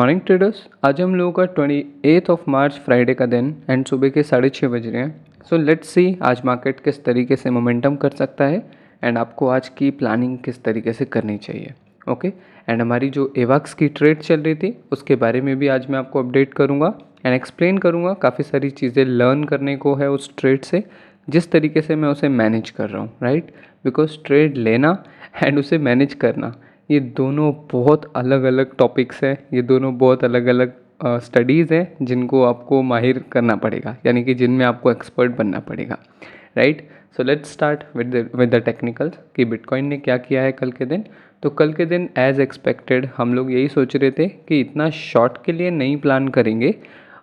Morning traders, आज हम लोगों का 28 मार्च फ्राइडे का दिन एंड सुबह के 6:30 बज रहे हैं। सो लेट्स सी आज मार्केट किस तरीके से मोमेंटम कर सकता है एंड आपको आज की प्लानिंग किस तरीके से करनी चाहिए। ओके एंड हमारी जो एवाक्स की ट्रेड चल रही थी उसके बारे में भी आज मैं आपको अपडेट करूँगा एंड एक्सप्लेन करूँगा। काफ़ी सारी चीज़ें लर्न करने को है उस ट्रेड से, जिस तरीके से मैं उसे मैनेज कर रहा हूँ, राइट। बिकॉज ट्रेड लेना एंड उसे मैनेज करना, ये दोनों बहुत अलग अलग टॉपिक्स हैं, ये दोनों बहुत अलग अलग स्टडीज़ हैं जिनको आपको माहिर करना पड़ेगा, यानी कि जिनमें आपको एक्सपर्ट बनना पड़ेगा, right. So let's start with the technicals कि बिटकॉइन ने क्या किया है कल के दिन। तो कल के दिन एज एक्सपेक्टेड हम लोग यही सोच रहे थे कि इतना शॉर्ट के लिए नहीं प्लान करेंगे।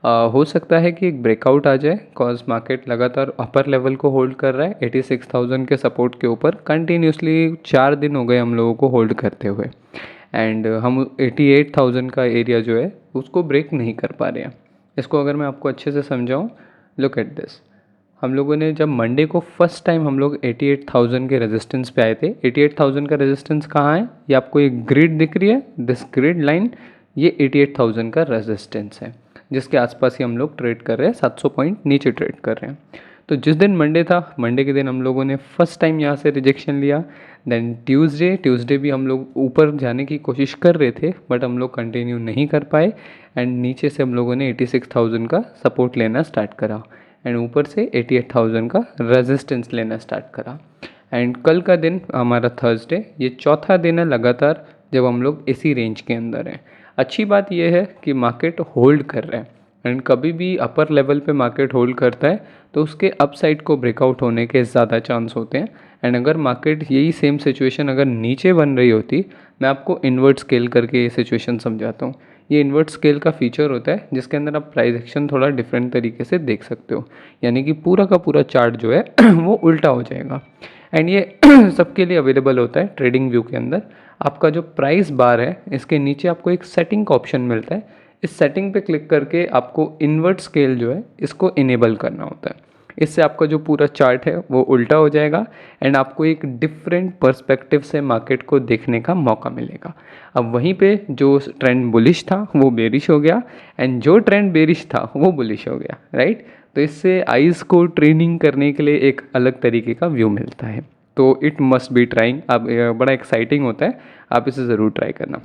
हो सकता है कि एक ब्रेकआउट आ जाए, कॉज मार्केट लगातार अपर लेवल को होल्ड कर रहा है 86,000 के सपोर्ट के ऊपर कंटिन्यूसली 4 दिन हो गए हम लोगों को होल्ड करते हुए एंड हम 88,000 का एरिया जो है उसको ब्रेक नहीं कर पा रहे हैं। इसको अगर मैं आपको अच्छे से समझाऊँ, लुक एट दिस। हम लोगों ने जब मंडे को फर्स्ट टाइम हम लोग 88,000 के रेजिस्टेंस पे आए थे। 88,000 का रेजिस्टेंस कहाँ है, ये आपको एक ग्रिड दिख रही है, दिस ग्रिड लाइन, ये 88,000 का रेजिस्टेंस है जिसके आसपास ही हम लोग ट्रेड कर रहे हैं, 700 पॉइंट नीचे ट्रेड कर रहे हैं। तो जिस दिन मंडे था, मंडे के दिन हम लोगों ने फर्स्ट टाइम यहाँ से रिजेक्शन लिया। देन ट्यूसडे भी हम लोग ऊपर जाने की कोशिश कर रहे थे बट हम लोग कंटिन्यू नहीं कर पाए एंड नीचे से हम लोगों ने 86,000 का सपोर्ट लेना स्टार्ट करा एंड ऊपर से 88,000 का रेजिस्टेंस लेना स्टार्ट करा। एंड कल का दिन हमारा थर्सडे, ये चौथा दिन है लगातार जब हम लोग इसी रेंज के अंदर हैं। अच्छी बात यह है कि मार्केट होल्ड कर रहा है एंड कभी भी अपर लेवल पे मार्केट होल्ड करता है तो उसके अपसाइड को ब्रेकआउट होने के ज़्यादा चांस होते हैं। एंड अगर मार्केट यही सेम सिचुएशन अगर नीचे बन रही होती, मैं आपको इन्वर्ट स्केल करके ये सिचुएशन समझाता हूँ। ये इन्वर्ट स्केल का फीचर होता है जिसके अंदर आप प्राइस एक्शन थोड़ा डिफरेंट तरीके से देख सकते हो, यानी कि पूरा का पूरा चार्ट जो है वो उल्टा हो जाएगा एंड ये सबके लिए अवेलेबल होता है ट्रेडिंग व्यू के अंदर। आपका जो प्राइस बार है इसके नीचे आपको एक सेटिंग का ऑप्शन मिलता है। इस सेटिंग पे क्लिक करके आपको इन्वर्ट स्केल जो है इसको इनेबल करना होता है। इससे आपका जो पूरा चार्ट है वो उल्टा हो जाएगा एंड आपको एक डिफरेंट पर्सपेक्टिव से मार्केट को देखने का मौका मिलेगा। अब वहीं पे जो ट्रेंड बुलिश था वो बेरिश हो गया एंड जो ट्रेंड बेरिश था वो बुलिश हो गया, राइट। तो इससे आइज़ को ट्रेनिंग करने के लिए एक अलग तरीके का व्यू मिलता है। तो इट मस्ट बी ट्राइंग, आप बड़ा एक्साइटिंग होता है, आप इसे ज़रूर ट्राई करना।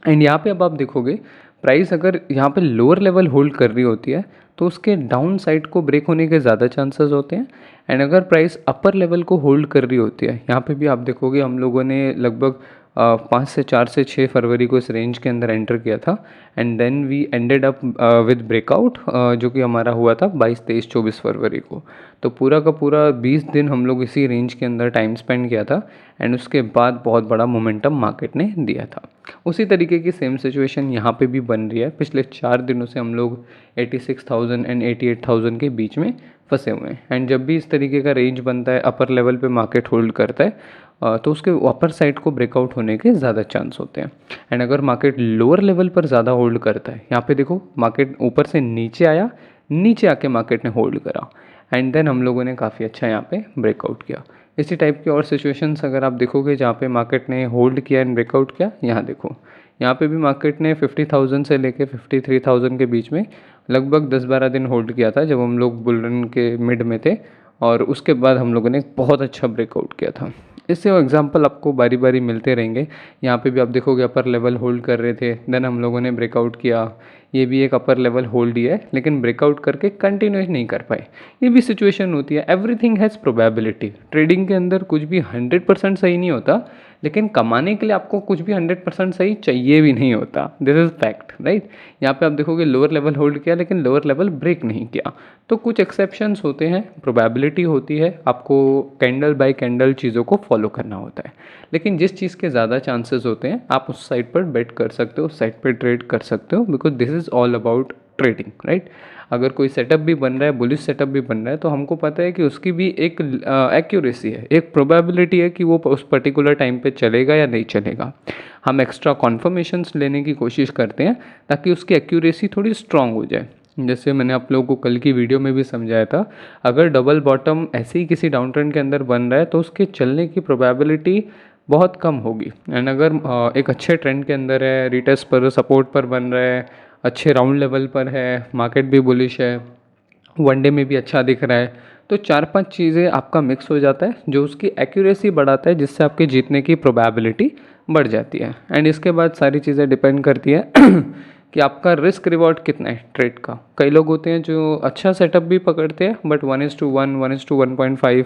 एंड यहाँ पे अब आप देखोगे प्राइस अगर यहाँ पे लोअर लेवल होल्ड कर रही होती है तो उसके डाउन साइड को ब्रेक होने के ज़्यादा चांसेस होते हैं एंड अगर प्राइस अपर लेवल को होल्ड कर रही होती है, यहाँ पे भी आप देखोगे हम लोगों ने लगभग 4 से 6 फरवरी को इस रेंज के अंदर एंटर किया था and then we ended up with breakout जो कि हमारा हुआ था 22, 23, 24 फरवरी को। तो पूरा का पूरा 20 दिन हम लोग इसी रेंज के अंदर टाइम स्पेंड किया था एंड उसके बाद बहुत बड़ा मोमेंटम मार्केट ने दिया था। उसी तरीके की सेम सिचुएशन यहाँ पे भी बन रही है। पिछले 4 दिनों से हम लोग 86,000 एंड 88,000 के बीच में फंसे हुए हैं एंड जब भी इस तरीके का रेंज बनता है, अपर लेवल पे मार्केट होल्ड करता है तो उसके अपर साइड को ब्रेकआउट होने के ज़्यादा चांस होते हैं। एंड अगर मार्केट लोअर लेवल पर ज़्यादा होल्ड करता है, यहाँ पे देखो मार्केट ऊपर से नीचे आया, नीचे आके मार्केट ने होल्ड करा एंड देन हम लोगों ने काफ़ी अच्छा यहाँ पे ब्रेकआउट किया। इसी टाइप की और सिचुएशंस अगर आप देखोगे जहाँ पे मार्केट ने होल्ड किया एंड ब्रेकआउट किया, यहाँ देखो यहाँ पे भी मार्केट ने 50,000 से लेके 53,000 के बीच में लगभग 10-12 दिन होल्ड किया था जब हम लोग बुल रन के मिड में थे और उसके बाद हम लोगों ने बहुत अच्छा ब्रेकआउट किया था। इससे वो एग्जांपल आपको बारी बारी मिलते रहेंगे। यहाँ पे भी आप देखोगे अपर लेवल होल्ड कर रहे थे, देन हम लोगों ने ब्रेकआउट किया। ये भी एक अपर लेवल होल्ड ही है लेकिन ब्रेकआउट करके कंटिन्यूस नहीं कर पाए। ये भी सिचुएशन होती है। Everything has probability. ट्रेडिंग के अंदर कुछ भी 100% सही नहीं होता, लेकिन कमाने के लिए आपको कुछ भी 100% सही चाहिए भी नहीं होता। This is fact, right. यहाँ पे आप देखोगे लोअर लेवल होल्ड किया लेकिन लोअर लेवल ब्रेक नहीं किया। तो कुछ एक्सेप्शंस होते हैं, प्रोबेबिलिटी होती है, आपको कैंडल बाय कैंडल चीज़ों को फॉलो करना होता है। लेकिन जिस चीज़ के ज़्यादा चांसेस होते हैं आप उस साइड पर बेट कर सकते हो, उस साइड पर ट्रेड कर सकते हो, because this is all about trading, right. अगर कोई सेटअप भी बन रहा है, बुलिश सेटअप भी बन रहा है, तो हमको पता है कि उसकी भी एक एक्यूरेसी है, एक प्रोबेबिलिटी है कि वो उस पर्टिकुलर टाइम पे चलेगा या नहीं चलेगा। हम एक्स्ट्रा कॉन्फर्मेशंस लेने की कोशिश करते हैं ताकि उसकी एक्यूरेसी थोड़ी स्ट्रांग हो जाए। जैसे मैंने आप लोगों को कल की वीडियो में भी समझाया था, अगर डबल बॉटम ऐसे ही किसी डाउन ट्रेंड के अंदर बन रहा है तो उसके चलने की प्रोबेबिलिटी बहुत कम होगी। एंड अगर एक अच्छे ट्रेंड के अंदर है, रिटेस्ट पर सपोर्ट पर बन रहा है, अच्छे राउंड लेवल पर है, मार्केट भी बुलिश है, वनडे में भी अच्छा दिख रहा है, तो 4-5 चीज़ें आपका मिक्स हो जाता है जो उसकी एक्यूरेसी बढ़ाता है, जिससे आपके जीतने की प्रोबेबिलिटी बढ़ जाती है। एंड इसके बाद सारी चीज़ें डिपेंड करती है कि आपका रिस्क रिवॉर्ड कितना है ट्रेड का। कई लोग होते हैं जो अच्छा सेटअप भी पकड़ते हैं बट 1:1, 1:1.5,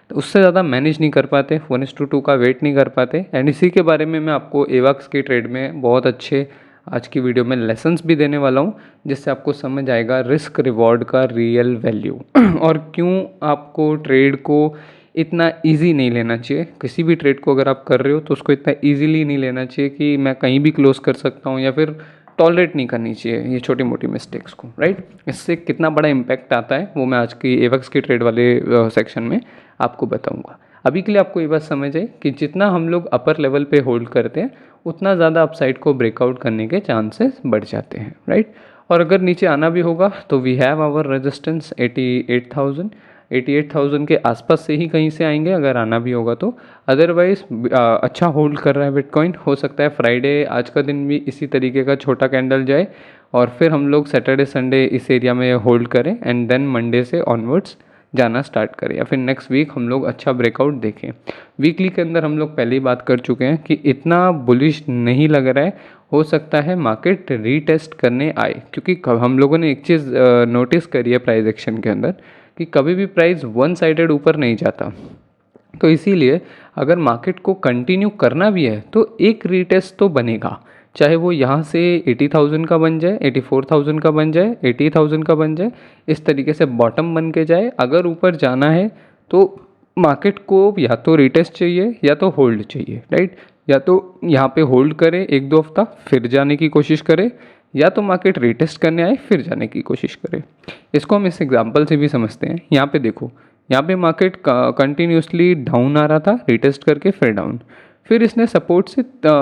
तो उससे ज़्यादा मैनेज नहीं कर पाते, 1:2 का वेट नहीं कर पाते। एंड इसी के बारे में मैं आपको एवॉक्स की ट्रेड में बहुत अच्छे आज की वीडियो में लेसन्स भी देने वाला हूँ, जिससे आपको समझ आएगा रिस्क रिवॉर्ड का रियल वैल्यू और क्यों आपको ट्रेड को इतना इजी नहीं लेना चाहिए। किसी भी ट्रेड को अगर आप कर रहे हो तो उसको इतना इजीली नहीं लेना चाहिए कि मैं कहीं भी क्लोज कर सकता हूँ, या फिर टॉलरेट नहीं करनी चाहिए ये छोटी मोटी मिस्टेक्स को, राइट। इससे कितना बड़ा इम्पैक्ट आता है वो मैं आज की एवॉक्स की ट्रेड वाले सेक्शन में आपको बताऊंगा। अभी के लिए आपको ये बात समझ आए कि जितना हम लोग अपर लेवल पे होल्ड करते हैं उतना ज़्यादा अपसाइड को ब्रेकआउट करने के चांसेस बढ़ जाते हैं, राइट। और अगर नीचे आना भी होगा तो वी हैव आवर रेजिस्टेंस 88,000, 88,000 के आसपास से ही कहीं से आएंगे अगर आना भी होगा तो। अदरवाइज अच्छा होल्ड कर रहा है बिटकॉइन, हो सकता है फ्राइडे आज का दिन भी इसी तरीके का छोटा कैंडल जाए और फिर हम लोग सैटरडे संडे इस एरिया में होल्ड करें एंड देन मंडे से ऑनवर्ड्स जाना स्टार्ट करें, या फिर नेक्स्ट वीक हम लोग अच्छा ब्रेकआउट देखें। वीकली के अंदर हम लोग पहले ही बात कर चुके हैं कि इतना बुलिश नहीं लग रहा है, हो सकता है मार्केट रीटेस्ट करने आए, क्योंकि हम लोगों ने एक चीज़ नोटिस करी है प्राइस एक्शन के अंदर कि कभी भी प्राइस वन साइडेड ऊपर नहीं जाता। तो इसीलिए अगर मार्केट को कंटिन्यू करना भी है तो एक रीटेस्ट तो बनेगा, चाहे वो यहाँ से 80,000 का बन जाए, 84,000 का बन जाए, 80,000 का बन जाए, इस तरीके से बॉटम बन के जाए। अगर ऊपर जाना है तो मार्केट को या तो रिटेस्ट चाहिए या तो होल्ड चाहिए, राइट। या तो यहाँ पे होल्ड करे 1-2 हफ्ता फिर जाने की कोशिश करे, या तो मार्केट रिटेस्ट करने आए फिर जाने की कोशिश करे। इसको हम इस एग्जांपल से भी समझते हैं। यहाँ पे देखो, यहाँ पे मार्केट कंटिन्यूसली डाउन आ रहा था, रिटेस्ट करके फिर डाउन, फिर इसने सपोर्ट से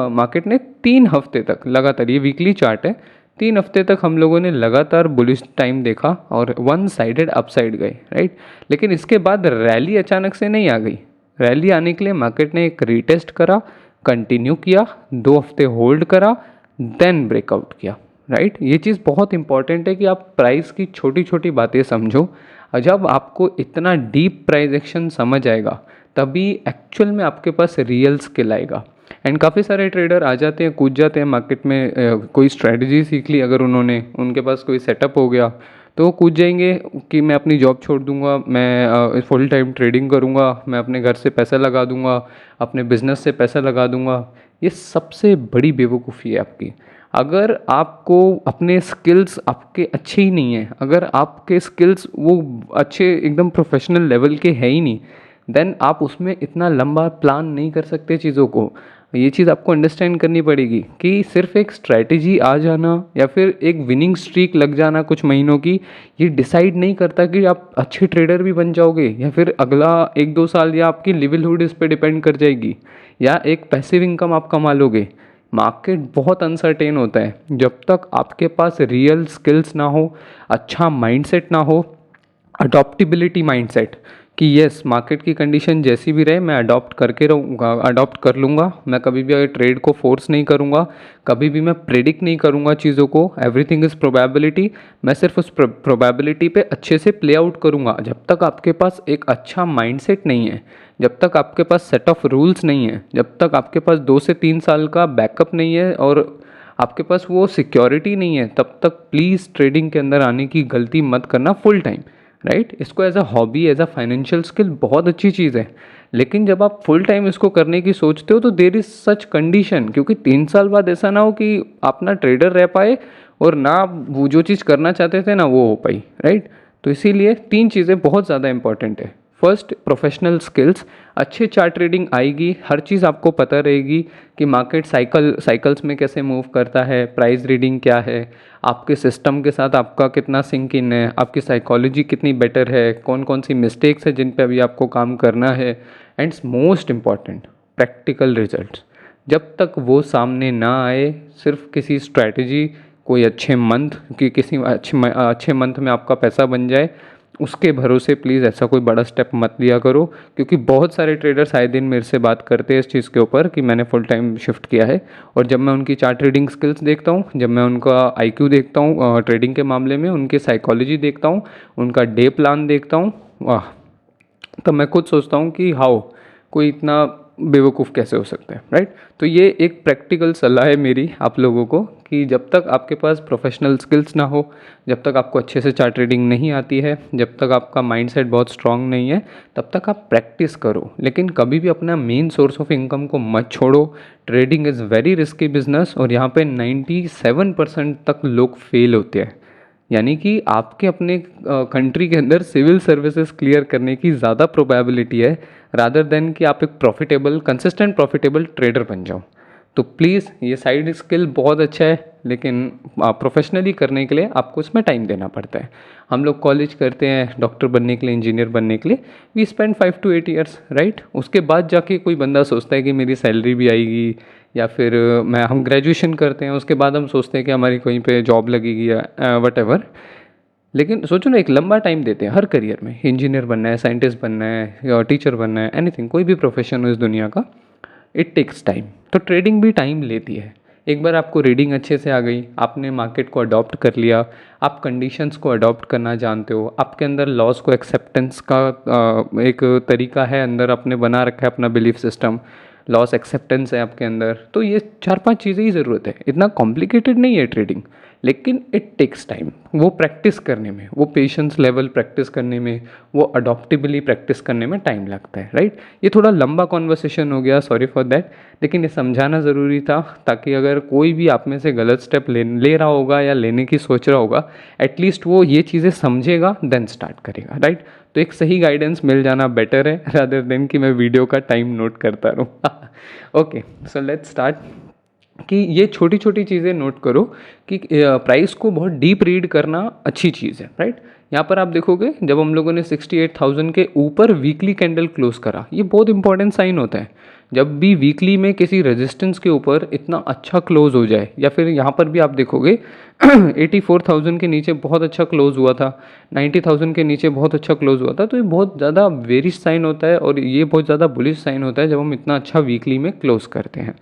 मार्केट ने 3 हफ्ते तक लगातार, ये वीकली चार्ट है, 3 हफ्ते तक हम लोगों ने लगातार बुलिश टाइम देखा और वन साइडेड अपसाइड गए, राइट। लेकिन इसके बाद रैली अचानक से नहीं आ गई। रैली आने के लिए मार्केट ने एक रीटेस्ट करा, कंटिन्यू किया, 2 हफ्ते होल्ड करा, देन ब्रेकआउट किया, राइट। ये चीज़ बहुत इंपॉर्टेंट है कि आप प्राइस की छोटी छोटी बातें समझो। जब आपको इतना डीप प्राइस एक्शन समझ आएगा तभी एक्चुअल में आपके पास रियल स्किल आएगा। एंड काफ़ी सारे ट्रेडर आ जाते हैं, कूद जाते हैं मार्केट में, कोई स्ट्रेटजी सीख ली अगर उन्होंने, उनके पास कोई सेटअप हो गया तो वो कूद जाएंगे कि मैं अपनी जॉब छोड़ दूंगा, मैं फुल टाइम ट्रेडिंग करूंगा, मैं अपने घर से पैसा लगा दूंगा, अपने बिजनेस से पैसा लगा दूंगा। ये सबसे बड़ी बेवकूफ़ी है आपकी। अगर आपको अपने स्किल्स आपके अच्छे ही नहीं हैं, अगर आपके स्किल्स वो अच्छे एकदम प्रोफेशनल लेवल के है ही नहीं, देन आप उसमें इतना लंबा प्लान नहीं कर सकते चीज़ों को। ये चीज़ आपको अंडरस्टैंड करनी पड़ेगी कि सिर्फ एक स्ट्रैटेजी आ जाना या फिर एक विनिंग स्ट्रीक लग जाना कुछ महीनों की, ये डिसाइड नहीं करता कि आप अच्छे ट्रेडर भी बन जाओगे, या फिर अगला 1-2 साल या आपकी लिवलीहुड इस पर डिपेंड कर जाएगी, या एक पैसिव इनकम आप कमा लोगे। मार्केट बहुत अनसर्टेन होता है। जब तक आपके पास रियल स्किल्स ना हो, अच्छा माइंडसेट ना हो, अडॉप्टिबिलिटी माइंडसेट कि यस मार्केट की कंडीशन जैसी भी रहे मैं अडॉप्ट करके रहूँगा, अडॉप्ट कर लूँगा, मैं कभी भी ट्रेड को फोर्स नहीं करूँगा, कभी भी मैं प्रेडिक्ट नहीं करूँगा चीज़ों को, एवरीथिंग इज़ प्रोबेबिलिटी, मैं सिर्फ उस प्रोबेबिलिटी पे अच्छे से प्ले आउट करूँगा। जब तक आपके पास एक अच्छा माइंडसेट नहीं है, जब तक आपके पास सेट ऑफ रूल्स नहीं है, जब तक आपके पास 2 से 3 साल का बैकअप नहीं है और आपके पास वो सिक्योरिटी नहीं है, तब तक प्लीज़ ट्रेडिंग के अंदर आने की गलती मत करना फुल टाइम, राइट। इसको as a hobby, as a financial skill बहुत अच्छी चीज़ है, लेकिन जब आप फुल टाइम इसको करने की सोचते हो तो देर इज़ सच कंडीशन, क्योंकि 3 साल बाद ऐसा ना हो कि आप ना ट्रेडर रह पाए और ना वो जो चीज़ करना चाहते थे ना वो हो पाई, राइट। तो इसीलिए 3 चीज़ें बहुत ज़्यादा इंपॉर्टेंट है। फर्स्ट, प्रोफेशनल स्किल्स, अच्छे चार्ट ट्रेडिंग आएगी, हर चीज़ आपको पता रहेगी कि मार्केट साइकिल्स में कैसे मूव करता है, प्राइस रीडिंग क्या है, आपके सिस्टम के साथ आपका कितना सिंक इन है, आपकी साइकोलॉजी कितनी बेटर है, कौन कौन सी मिस्टेक्स है जिन पे अभी आपको काम करना है, and most important practical results. जब तक वो सामने ना आए, सिर्फ किसी स्ट्रैटेजी, कोई अच्छे मंथ कि किसी अच्छे मंथ में आपका पैसा बन जाए, उसके भरोसे प्लीज़ ऐसा कोई बड़ा स्टेप मत लिया करो, क्योंकि बहुत सारे ट्रेडर्स आए दिन मेरे से बात करते हैं इस चीज़ के ऊपर कि मैंने फुल टाइम शिफ्ट किया है, और जब मैं उनकी चार्ट ट्रेडिंग स्किल्स देखता हूँ, जब मैं उनका आईक्यू देखता हूँ ट्रेडिंग के मामले में, उनकी साइकोलॉजी देखता हूँ, उनका डे प्लान देखता हूँ, वाह, तब मैं खुद सोचता हूँ कि हाउ कोई इतना बेवकूफ़ कैसे हो सकता है, राइट। तो ये एक प्रैक्टिकल सलाह है मेरी आप लोगों को कि जब तक आपके पास प्रोफेशनल स्किल्स ना हो, जब तक आपको अच्छे से चार्ट ट्रेडिंग नहीं आती है, जब तक आपका माइंडसेट बहुत स्ट्रांग नहीं है, तब तक आप प्रैक्टिस करो, लेकिन कभी भी अपना मेन सोर्स ऑफ इनकम को मत छोड़ो। Trading is very risky business, और यहाँ पे 97% तक लोग फेल होते हैं। यानी कि आपके अपने कंट्री के अंदर सिविल सर्विसेज क्लियर करने की ज़्यादा प्रोबेबिलिटी है रादर देन कि आप एक प्रॉफिटेबल कंसिस्टेंट प्रॉफिटेबल ट्रेडर बन जाओ। तो प्लीज़ ये साइड स्किल बहुत अच्छा है, लेकिन प्रोफेशनली करने के लिए आपको इसमें टाइम देना पड़ता है। हम लोग कॉलेज करते हैं डॉक्टर बनने के लिए, इंजीनियर बनने के लिए, we spend 5 to 8 years, right. उसके बाद जाके कोई बंदा सोचता है कि मेरी सैलरी भी आएगी, या फिर हम ग्रेजुएशन करते हैं, उसके बाद हम सोचते हैं कि हमारी कहीं पे जॉब लगेगी या वट एवर। लेकिन सोचो ना, एक लंबा टाइम देते हैं हर करियर में, इंजीनियर बनना है, साइंटिस्ट बनना है, या टीचर बनना है, एनीथिंग, कोई भी प्रोफेशन हो इस दुनिया का, इट टेक्स टाइम। तो ट्रेडिंग भी टाइम लेती है। एक बार आपको रीडिंग अच्छे से आ गई, आपने मार्केट को अडॉप्ट कर लिया, आप कंडीशंस को अडॉप्ट करना जानते हो, आपके अंदर लॉस को एक्सेप्टेंस का एक तरीका है, अंदर आपने बना रखा है अपना बिलीफ सिस्टम, लॉस एक्सेप्टेंस है आपके अंदर, तो ये 4-5 चीज़ें ही ज़रूरत है। इतना कॉम्प्लिकेटेड नहीं है ट्रेडिंग, लेकिन इट टेक्स टाइम। वो प्रैक्टिस करने में, वो पेशेंस लेवल प्रैक्टिस करने में, वो अडॉप्टिबली प्रैक्टिस करने में टाइम लगता है, राइट। ये थोड़ा लंबा कॉन्वर्सेशन हो गया, सॉरी फॉर दैट, लेकिन ये समझाना ज़रूरी था, ताकि अगर कोई भी आप में से गलत स्टेप ले रहा होगा या लेने की सोच रहा होगा, एटलीस्ट वो ये चीज़ें समझेगा देन स्टार्ट करेगा, राइट। तो एक सही गाइडेंस मिल जाना बेटर है रादर देन कि मैं वीडियो का टाइम नोट करता रहूँ। Okay, so let's start. कि ये छोटी छोटी चीज़ें नोट करो कि प्राइस को बहुत डीप रीड करना अच्छी चीज़ है, राइट। यहाँ पर आप देखोगे जब हम लोगों ने 68,000 के ऊपर वीकली कैंडल क्लोज करा, ये बहुत इंपॉर्टेंट साइन होता है। जब भी वीकली में किसी रेजिस्टेंस के ऊपर इतना अच्छा क्लोज हो जाए, या फिर यहाँ पर भी आप देखोगे 84,000 के नीचे बहुत अच्छा क्लोज हुआ था, 90,000 के नीचे बहुत अच्छा क्लोज हुआ था, तो ये बहुत ज़्यादा बेरिश साइन होता है, और ये बहुत ज़्यादा बुलिश साइन होता है जब हम इतना अच्छा वीकली में क्लोज करते हैं।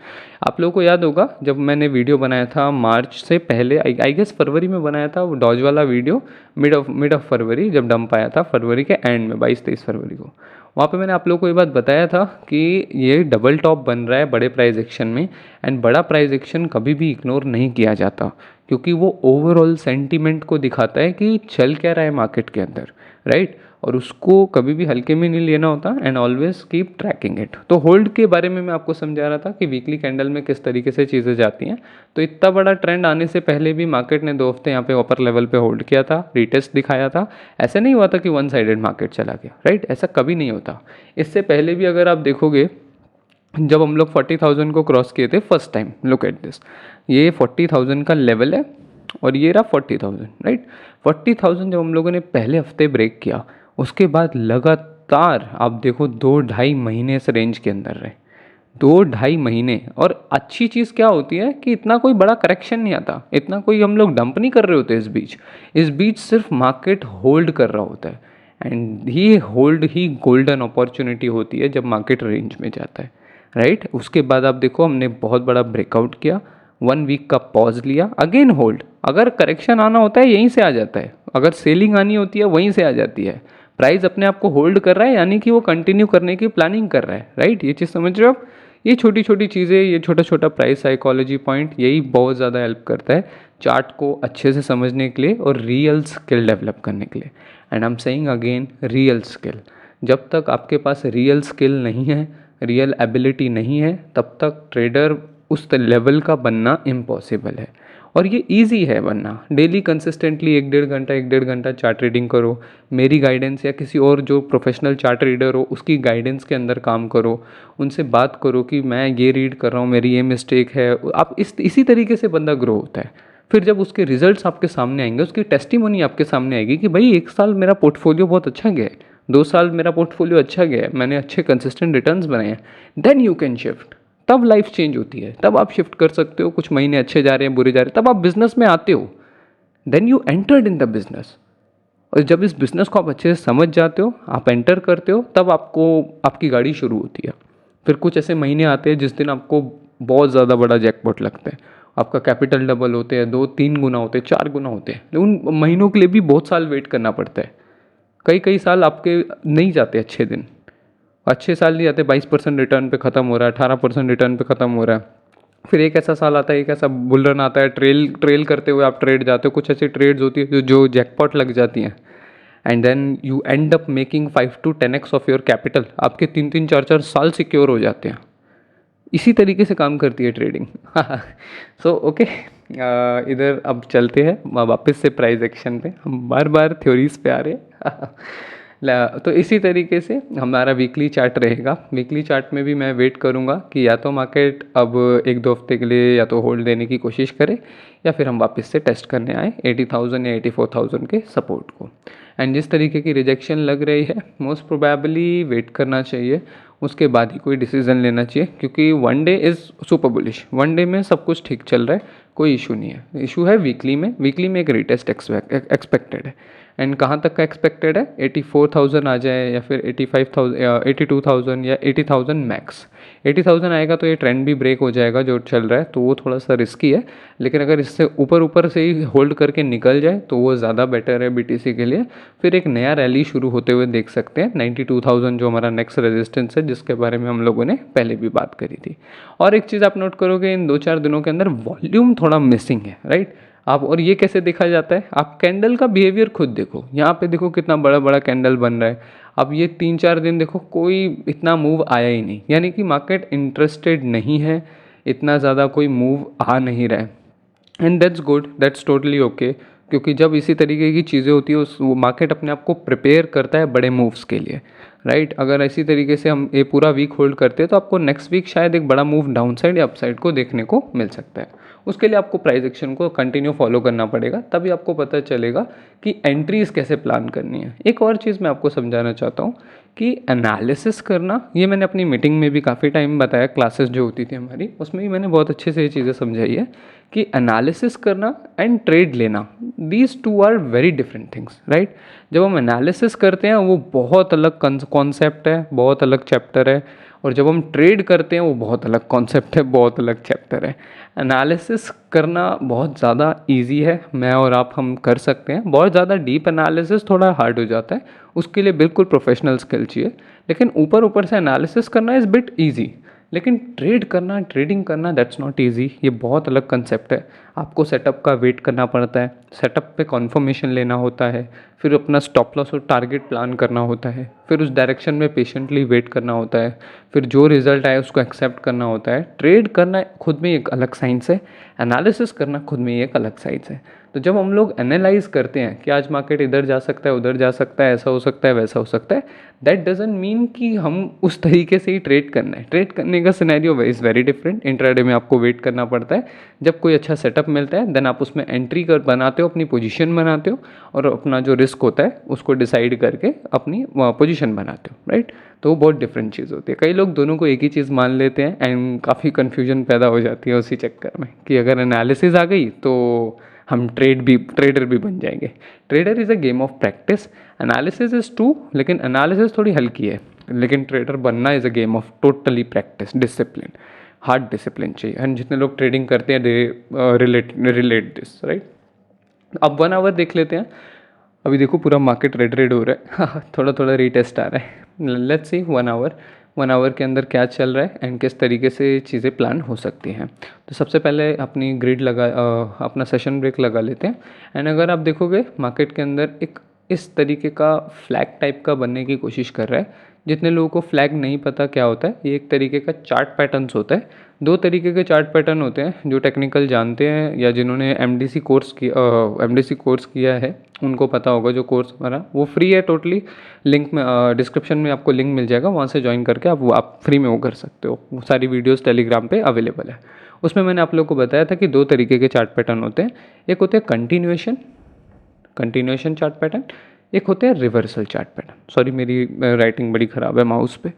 आप लोगों को याद होगा जब मैंने वीडियो बनाया था मार्च से पहले, आई गेस फरवरी में बनाया था वो डॉज वाला वीडियो, मिड ऑफ फरवरी, जब डंप आया था फरवरी के एंड में, 22-23 फरवरी को, वहाँ पे मैंने आप लोगों को ये बात बताया था कि ये डबल टॉप बन रहा है बड़े प्राइस एक्शन में, एंड बड़ा प्राइस एक्शन कभी भी इग्नोर नहीं किया जाता, क्योंकि वो ओवरऑल सेंटीमेंट को दिखाता है कि चल क्या रहा है मार्केट के अंदर, राइट। और उसको कभी भी हल्के में नहीं लेना होता, and always keep trekking it. तो होल्ड के बारे में मैं आपको समझा रहा था कि वीकली कैंडल में किस तरीके से चीज़ें जाती हैं। तो इतना बड़ा ट्रेंड आने से पहले भी मार्केट ने 2 हफ्ते यहाँ पे अपर लेवल पे होल्ड किया था, रीटेस्ट दिखाया था। ऐसे नहीं हुआ था कि वन साइडेड मार्केट चला गया, राइट, ऐसा कभी नहीं होता। इससे पहले भी अगर आप देखोगे, जब हम लोग 40,000 को क्रॉस किए थे first time, look at this, ये 40,000 का लेवल है, और ये रहा 40,000, राइट। 40,000 जब हम लोगों ने पहले हफ्ते ब्रेक किया, उसके बाद लगातार आप देखो 2-2.5 महीने इस रेंज के अंदर रहे, 2-2.5 महीने। और अच्छी चीज़ क्या होती है कि इतना कोई बड़ा करेक्शन नहीं आता, इतना कोई हम लोग डंप नहीं कर रहे होते इस बीच सिर्फ मार्केट होल्ड कर रहा होता है, एंड ये होल्ड ही गोल्डन अपॉर्चुनिटी होती है जब मार्केट रेंज में जाता है, राइट। उसके बाद आप देखो हमने बहुत बड़ा ब्रेकआउट किया, 1 वीक का पॉज लिया, अगेन होल्ड। अगर करेक्शन आना होता है यहीं से आ जाता है, अगर सेलिंग आनी होती है वहीं से आ जाती है। प्राइस अपने आप को होल्ड कर रहा है, यानी कि वो कंटिन्यू करने की प्लानिंग कर रहा है, राइट। ये चीज़ समझ रहे हो आप। ये छोटी छोटी चीज़ें, ये छोटा छोटा प्राइस साइकोलॉजी पॉइंट, यही बहुत ज़्यादा हेल्प करता है चार्ट को अच्छे से समझने के लिए और रियल स्किल डेवलप करने के लिए। And I am saying again, real skill. जब तक आपके पास रियल स्किल नहीं है, रियल एबिलिटी नहीं है, तब तक ट्रेडर उस लेवल का बनना इम्पॉसिबल है। और ये इजी है बनना। डेली कंसिस्टेंटली 1-1.5 घंटा चार्ट रीडिंग करो, मेरी गाइडेंस या किसी और जो प्रोफेशनल चार्ट रीडर हो उसकी गाइडेंस के अंदर काम करो, उनसे बात करो कि मैं ये रीड कर रहा हूँ, मेरी ये मिस्टेक है। आप इसी तरीके से बंदा ग्रो होता है। फिर जब उसके रिजल्ट्स आपके सामने आएंगे, उसकी टेस्टिमोनी आपके सामने आएगी कि भाई 1 साल मेरा पोर्टफोलियो बहुत अच्छा गया है, 2 साल मेरा पोर्टफोलियो अच्छा गया है, मैंने अच्छे कंसिस्टेंट रिटर्न्स बनाए हैं, देन यू कैन शिफ्ट। तब लाइफ चेंज होती है, तब आप शिफ्ट कर सकते हो। कुछ महीने अच्छे जा रहे हैं, बुरे जा रहे हैं, तब आप बिजनेस में आते हो, then you entered in the business. और जब इस बिज़नेस को आप अच्छे से समझ जाते हो, आप एंटर करते हो, तब आपको आपकी गाड़ी शुरू होती है। फिर कुछ ऐसे महीने आते हैं जिस दिन आपको बहुत ज़्यादा बड़ा जैकपॉट लगता है, आपका कैपिटल डबल होते हैं, 2-3 गुना होते हैं, 4 गुना होते हैं। उन महीनों के लिए भी बहुत साल वेट करना पड़ता है। कई कई साल आपके नहीं जाते अच्छे दिन, अच्छे साल नहीं जाते, 22% रिटर्न पे ख़त्म हो रहा है, 18% रिटर्न पे ख़त्म हो रहा है। फिर एक ऐसा साल आता है, एक ऐसा बुल रन आता है, ट्रेल ट्रेल करते हुए आप ट्रेड जाते हो, कुछ ऐसी ट्रेड्स होती है जो जैकपॉट लग जाती हैं, and then you end up making 5 to 10x of your capital. आपके 3-3, 4-4 साल सिक्योर हो जाते हैं। इसी तरीके से काम करती है ट्रेडिंग। सो ओके, इधर अब चलते हैं वापस से प्राइस एक्शन पे। हम बार बार थ्योरीज पे आ रहे हैं। तो इसी तरीके से हमारा वीकली चार्ट रहेगा। वीकली चार्ट में भी मैं वेट करूँगा कि या तो मार्केट अब 1-2 हफ्ते के लिए या तो होल्ड देने की कोशिश करे, या फिर हम वापस से टेस्ट करने आए 80,000 या 84,000 के सपोर्ट को। एंड जिस तरीके की रिजेक्शन लग रही है, मोस्ट प्रोबेबली वेट करना चाहिए, उसके बाद ही कोई डिसीजन लेना चाहिए, क्योंकि one day is super bullish. One day में सब कुछ ठीक चल रहा है, कोई इशू नहीं है। इशू है वीकली में। वीकली में एक रिटेस्ट एक्सपेक्टेड है। एंड कहाँ तक का एक्सपेक्टेड है? 84,000 आ जाए, या फिर 85,000 या 82,000 या 80,000 मैक्स। 80,000 आएगा तो ये ट्रेंड भी ब्रेक हो जाएगा जो चल रहा है, तो वो थोड़ा सा रिस्की है। लेकिन अगर इससे ऊपर ऊपर से ही होल्ड करके निकल जाए तो वो ज़्यादा बेटर है बीटीसी के लिए। फिर एक नया रैली शुरू होते हुए देख सकते हैं 92,000, जो हमारा नेक्स्ट रेजिस्टेंस है, जिसके बारे में हम लोगों ने पहले भी बात करी थी। और एक चीज़ आप नोट करोगे, इन 2-4 दिनों के अंदर वॉल्यूम थोड़ा मिसिंग है, राइट। आप, और ये कैसे देखा जाता है? आप कैंडल का बिहेवियर खुद देखो। यहाँ पे देखो कितना बड़ा बड़ा कैंडल बन रहा है। अब ये 3-4 दिन देखो कोई इतना मूव आया ही नहीं, यानी कि मार्केट इंटरेस्टेड नहीं है, इतना ज़्यादा कोई मूव आ नहीं रहा है। And that's good, that's totally okay, क्योंकि जब इसी तरीके की चीज़ें होती है उस वो मार्केट अपने आप को प्रिपेयर करता है बड़े मूव्स के लिए, राइट। अगर इसी तरीके से हम ये पूरा वीक होल्ड करते हैं तो आपको नेक्स्ट वीक शायद एक बड़ा मूव डाउन साइड या अप साइड को देखने को मिल सकता है। उसके लिए आपको प्राइस एक्शन को कंटिन्यू फॉलो करना पड़ेगा, तभी आपको पता चलेगा कि एंट्रीज कैसे प्लान करनी है। एक और चीज़ मैं आपको समझाना चाहता हूँ कि एनालिसिस करना, ये मैंने अपनी मीटिंग में भी काफ़ी टाइम बताया, क्लासेस जो होती थी हमारी उसमें भी मैंने बहुत अच्छे से ये चीज़ें समझाई है कि एनालिसिस करना एंड ट्रेड लेना, these two are very different things, right. जब हम एनालिसिस करते हैं वो बहुत अलग कॉन्सेप्ट है, बहुत अलग चैप्टर है, और जब हम ट्रेड करते हैं वो बहुत अलग कॉन्सेप्ट है, बहुत अलग चैप्टर है। एनालिसिस करना बहुत ज़्यादा इजी है, मैं और आप हम कर सकते हैं। बहुत ज़्यादा डीप एनालिसिस थोड़ा हार्ड हो जाता है, उसके लिए बिल्कुल प्रोफेशनल स्किल चाहिए। लेकिन ऊपर ऊपर से एनालिसिस करना इज़ बिट ईजी, लेकिन ट्रेड करना, ट्रेडिंग करना, दैट्स नॉट ईजी। ये बहुत अलग कंसेप्ट है। आपको सेटअप का वेट करना पड़ता है, सेटअप पे कॉन्फर्मेशन लेना होता है, फिर अपना स्टॉप लॉस और टारगेट प्लान करना होता है, फिर उस डायरेक्शन में पेशेंटली वेट करना होता है, फिर जो रिजल्ट आए उसको एक्सेप्ट करना होता है। ट्रेड करना खुद में एक अलग साइंस है, एनालिसिस करना खुद में एक अलग साइंस है। तो जब हम लोग एनालाइज करते हैं कि आज मार्केट इधर जा सकता है, उधर जा सकता है, ऐसा हो सकता है, वैसा हो सकता है, दैट डजंट मीन कि हम उस तरीके से ही ट्रेड करना है। ट्रेड करने का scenario is very different. Intraday में आपको वेट करना पड़ता है, जब कोई अच्छा सेटअप मिलता है देन आप उसमें एंट्री कर बनाते हो, अपनी पोजीशन बनाते हो, और अपना जो रिस्क होता है उसको डिसाइड करके अपनी पोजीशन बनाते हो, राइट। तो वो बहुत डिफरेंट चीज़ होती है। कई लोग दोनों को एक ही चीज़ मान लेते हैं एंड काफ़ी कन्फ्यूजन पैदा हो जाती है उसी चक्कर में कि अगर एनालिसिस आ गई तो हम ट्रेडर भी बन जाएंगे। Trader is a game of practice, analysis is too, लेकिन एनालिसिस थोड़ी हल्की है, लेकिन ट्रेडर बनना is a game of totally practice, discipline, hard discipline चाहिए। एंड जितने लोग ट्रेडिंग करते हैं दे रिलेट दिस, राइट। अब 1 आवर देख लेते हैं। अभी देखो पूरा मार्केट रेड हो रहा है। थोड़ा थोड़ा रीटेस्ट आ रहा है। लेट्स सी 1 आवर के अंदर क्या चल रहा है एंड किस तरीके से चीज़ें प्लान हो सकती हैं। तो सबसे पहले अपनी अपना सेशन ब्रेक लगा लेते हैं। एंड अगर आप देखोगे मार्केट के अंदर एक इस तरीके का फ्लैग टाइप का बनने की कोशिश कर रहा है। जितने लोगों को फ्लैग नहीं पता क्या होता है, ये एक तरीके का चार्ट पैटर्न्स होता है। 2 तरीके के चार्ट पैटर्न होते हैं, जो टेक्निकल जानते हैं या जिन्होंने एमडीसी कोर्स किया है उनको पता होगा। जो कोर्स हमारा वो फ्री है टोटली, लिंक में डिस्क्रिप्शन में आपको लिंक मिल जाएगा, वहाँ से ज्वाइन करके आप फ्री में वो कर सकते हो। वो सारी वीडियोस टेलीग्राम पे अवेलेबल है। उसमें मैंने आप लोग को बताया था कि 2 तरीके के चार्ट पैटर्न होते हैं। एक होते हैं कंटिन्यूएशन चार्ट पैटर्न, एक होते हैं रिवर्सल चार्ट पैटर्न। सॉरी मेरी राइटिंग बड़ी ख़राब है माउस पे।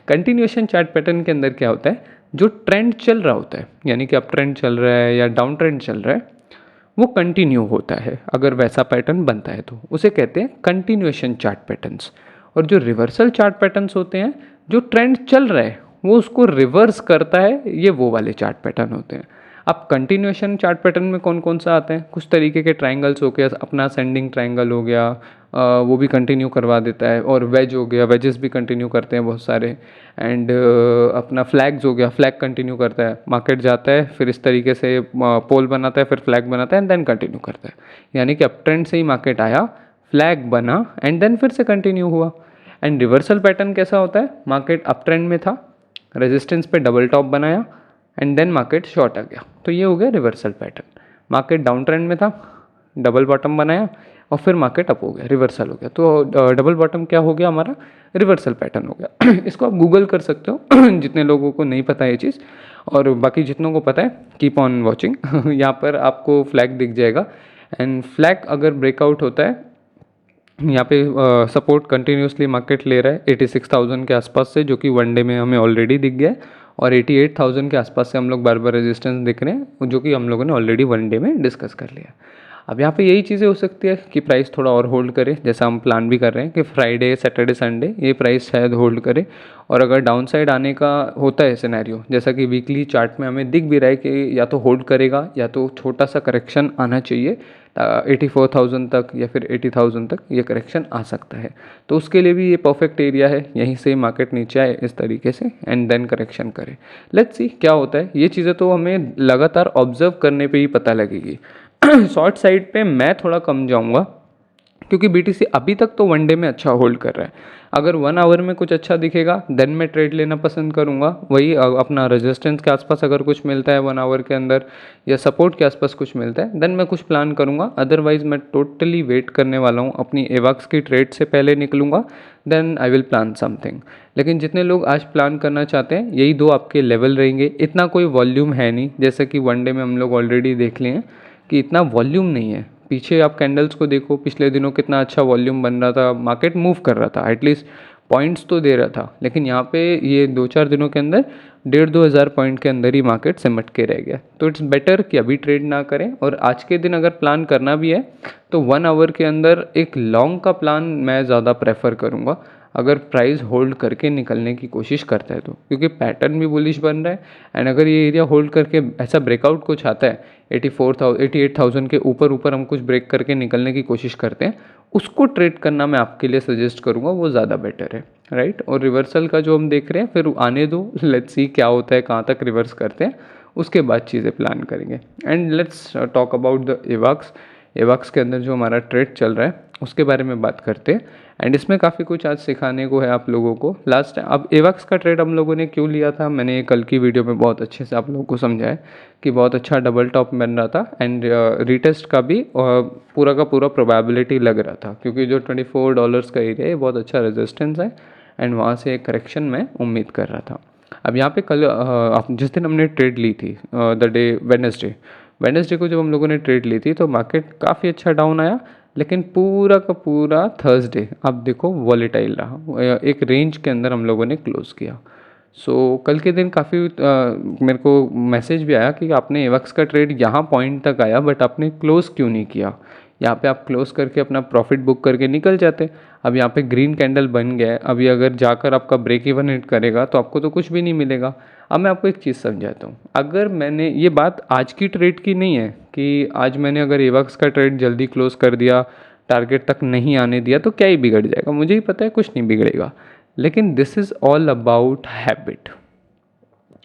कंटिन्यूएशन चार्ट पैटर्न के अंदर क्या होता है, जो ट्रेंड चल रहा होता है, यानी कि अप ट्रेंड चल रहा है या डाउन ट्रेंड चल रहा है, वो कंटिन्यू होता है। अगर वैसा पैटर्न बनता है तो उसे कहते हैं कंटिन्यूएशन चार्ट पैटर्न्स। और जो रिवर्सल चार्ट पैटर्न्स होते हैं, जो ट्रेंड चल रहा है वो उसको रिवर्स करता है, ये वो वाले चार्ट पैटर्न होते हैं। अब कंटिन्यूएशन चार्ट पैटर्न में कौन कौन सा आते हैं, कुछ तरीके के ट्राइंगल्स हो गया, अपना असेंडिंग ट्राइंगल हो गया, वो भी कंटिन्यू करवा देता है। और वेज हो गया, वेजेस भी कंटिन्यू करते हैं बहुत सारे। एंड अपना फ्लैग्स हो गया, फ्लैग कंटिन्यू करता है, मार्केट जाता है फिर इस तरीके से पोल बनाता है, फिर फ्लैग बनाता है एंड देन कंटिन्यू करता है। यानी कि अप ट्रेंड से ही मार्केट आया, फ्लैग बना एंड देन फिर से कंटिन्यू हुआ। एंड रिवर्सल पैटर्न कैसा होता है, मार्केट अप ट्रेंड में था, रेजिस्टेंस पे डबल टॉप बनाया एंड देन मार्केट शॉर्ट आ गया, तो ये हो गया reversal pattern. Market down trend में था, डबल बॉटम बनाया और फिर मार्केट अप हो गया, रिवर्सल हो गया। तो डबल बॉटम क्या हो गया हमारा, रिवर्सल पैटर्न हो गया। इसको आप गूगल कर सकते हो जितने लोगों को नहीं पता ये चीज़, और बाकी जितनों को पता है कीप ऑन वॉचिंग। यहाँ पर आपको फ्लैग दिख जाएगा एंड फ्लैग अगर ब्रेकआउट होता है, यहाँ पे सपोर्ट कंटिन्यूसली मार्केट ले रहा है 86,000 के आसपास से, जो कि वन डे में हमें ऑलरेडी दिख गया है। और 88,000 के आसपास से हम लोग बार बार रेजिस्टेंस दिख रहे हैं, जो कि हम लोगों ने ऑलरेडी वन डे में डिस्कस कर लिया। अब यहाँ पे यही चीज़ें हो सकती है कि प्राइस थोड़ा और होल्ड करे, जैसा हम प्लान भी कर रहे हैं कि फ्राइडे सैटरडे संडे ये प्राइस शायद होल्ड करे। और अगर डाउन साइड आने का होता है सिनेरियो, जैसा कि वीकली चार्ट में हमें दिख भी रहा है कि या तो होल्ड करेगा या तो छोटा सा करेक्शन आना चाहिए, 84,000 तक या फिर 80,000 तक ये करेक्शन आ सकता है। तो उसके लिए भी ये परफेक्ट एरिया है, यहीं से मार्केट नीचे आए इस तरीके से एंड देन करेक्शन करे। लेट्स सी क्या होता है। ये चीज़ें तो हमें लगातार ऑब्जर्व करने पे ही पता लगेगी। शॉर्ट साइड पे मैं थोड़ा कम जाऊंगा, क्योंकि BTC अभी तक तो वन डे में अच्छा होल्ड कर रहा है। अगर 1 आवर में कुछ अच्छा दिखेगा देन मैं ट्रेड लेना पसंद करूंगा। वही अपना रेजिस्टेंस के आसपास अगर कुछ मिलता है 1 आवर के अंदर, या सपोर्ट के आसपास कुछ मिलता है, देन मैं कुछ प्लान करूंगा। अदरवाइज मैं टोटली वेट करने वाला हूँ, अपनी एवाक्स की ट्रेड से पहले निकलूंगा, then I will plan something. लेकिन जितने लोग आज प्लान करना चाहते हैं, यही दो आपके लेवल रहेंगे। इतना कोई वॉल्यूम है नहीं, जैसा कि वन डे में हम लोग ऑलरेडी देख लिए हैं कि इतना वॉल्यूम नहीं है। पीछे आप कैंडल्स को देखो, पिछले दिनों कितना अच्छा वॉल्यूम बन रहा था, मार्केट मूव कर रहा था, एटलीस्ट पॉइंट्स तो दे रहा था। लेकिन यहाँ पे ये 2-4 दिनों के अंदर 1,500-2 हज़ार पॉइंट के अंदर ही मार्केट सिमट के रह गया। तो इट्स बेटर कि अभी ट्रेड ना करें, और आज के दिन अगर प्लान करना भी है तो 1 आवर के अंदर एक लॉन्ग का प्लान मैं ज़्यादा प्रेफर करूँगा, अगर प्राइस होल्ड करके निकलने की कोशिश करता है तो, क्योंकि पैटर्न भी बुलिश बन रहा है। एंड अगर ये एरिया होल्ड करके ऐसा ब्रेकआउट कुछ आता है 88,000 के ऊपर हम कुछ ब्रेक करके निकलने की कोशिश करते हैं, उसको ट्रेड करना मैं आपके लिए सजेस्ट करूँगा, वो ज़्यादा बेटर है, राइट। और रिवर्सल का जो हम देख रहे हैं फिर आने दो, लेट्स सी क्या होता है, कहाँ तक रिवर्स करते हैं, उसके बाद चीज़ें प्लान करेंगे। And let's talk about the एवाक्स। एवाक्स के अंदर जो हमारा ट्रेड चल रहा है उसके बारे में बात करते हैं। एंड इसमें काफ़ी कुछ आज सिखाने को है आप लोगों को। लास्ट टाइम अब एवाक्स का ट्रेड हम लोगों ने क्यों लिया था, मैंने कल की वीडियो में बहुत अच्छे से आप लोगों को समझाया कि बहुत अच्छा डबल टॉप बन रहा था एंड रीटेस्ट का भी पूरा का पूरा प्रोबेबिलिटी लग रहा था, क्योंकि जो $24 का एरिया है बहुत अच्छा रेजिस्टेंस है एंड वहाँ से एक करेक्शन मैं उम्मीद कर रहा था। अब यहाँ पे कल जिस दिन हमने ट्रेड ली थी, द डे वेडनेसडे को जब हम लोगों ने ट्रेड ली थी, तो मार्केट काफ़ी अच्छा डाउन आया, लेकिन पूरा का पूरा थर्सडे आप देखो वॉलेटाइल रहा, एक रेंज के अंदर हम लोगों ने क्लोज़ किया। सो कल के दिन काफ़ी मेरे को मैसेज भी आया कि आपने एवक्स का ट्रेड यहाँ पॉइंट तक आया बट आपने क्लोज़ क्यों नहीं किया, यहाँ पे आप क्लोज़ करके अपना प्रॉफिट बुक करके निकल जाते। अब यहाँ पे ग्रीन कैंडल बन गया है, अभी अगर जाकर आपका ब्रेक इवन हिट करेगा तो आपको तो कुछ भी नहीं मिलेगा। अब मैं आपको एक चीज़ समझाता हूँ, अगर मैंने ये बात आज की ट्रेड की नहीं है कि आज मैंने अगर एवक्स का ट्रेड जल्दी क्लोज़ कर दिया, टारगेट तक नहीं आने दिया, तो क्या ही बिगड़ जाएगा, मुझे ही पता है कुछ नहीं बिगड़ेगा। लेकिन this is all about habit,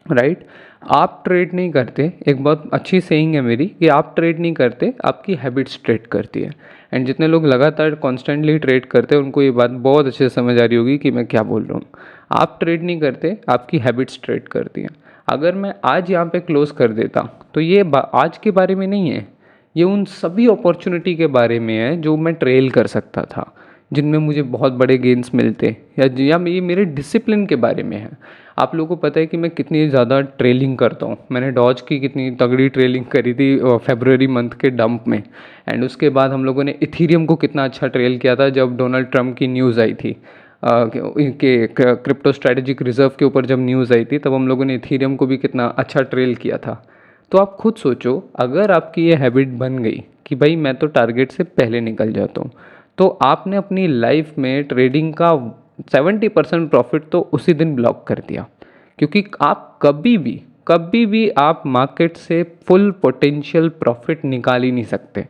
right. आप ट्रेड नहीं करते, एक बहुत अच्छी सेइंग है मेरी कि आप ट्रेड नहीं करते, आपकी हैबिट्स ट्रेड करती है। एंड जितने लोग लगातार कॉन्स्टेंटली ट्रेड करते हैं उनको ये बात बहुत अच्छे से समझ आ रही होगी कि मैं क्या बोल रहा हूँ। आप ट्रेड नहीं करते, आपकी हैबिट्स ट्रेड करती हैं। अगर मैं आज यहाँ पे क्लोज कर देता तो ये आज के बारे में नहीं है, ये उन सभी अपॉर्चुनिटी के बारे में है जो मैं ट्रेल कर सकता था, जिनमें मुझे बहुत बड़े गेंस मिलते, या ये मेरे डिसिप्लिन के बारे में है। आप लोगों को पता है कि मैं कितनी ज़्यादा ट्रेलिंग करता हूँ। मैंने डॉज की कितनी तगड़ी ट्रेलिंग करी थी फरवरी मंथ के डंप में। एंड उसके बाद हम लोगों ने इथीरियम को कितना अच्छा ट्रेल किया था जब डोनाल्ड ट्रंप की न्यूज़ आई थी के क्रिप्टो स्ट्रेटेजिक रिजर्व के ऊपर जब न्यूज़ आई थी, तब हम लोगों ने इथीरियम को भी कितना अच्छा ट्रेल किया था। तो आप खुद सोचो, अगर आपकी ये हैबिट बन गई कि भाई मैं तो टारगेट से पहले निकल जाता हूँ, तो आपने अपनी लाइफ में ट्रेडिंग का 70% प्रॉफिट तो उसी दिन ब्लॉक कर दिया। क्योंकि आप कभी भी आप मार्केट से फुल पोटेंशियल प्रॉफिट निकाल ही नहीं सकते,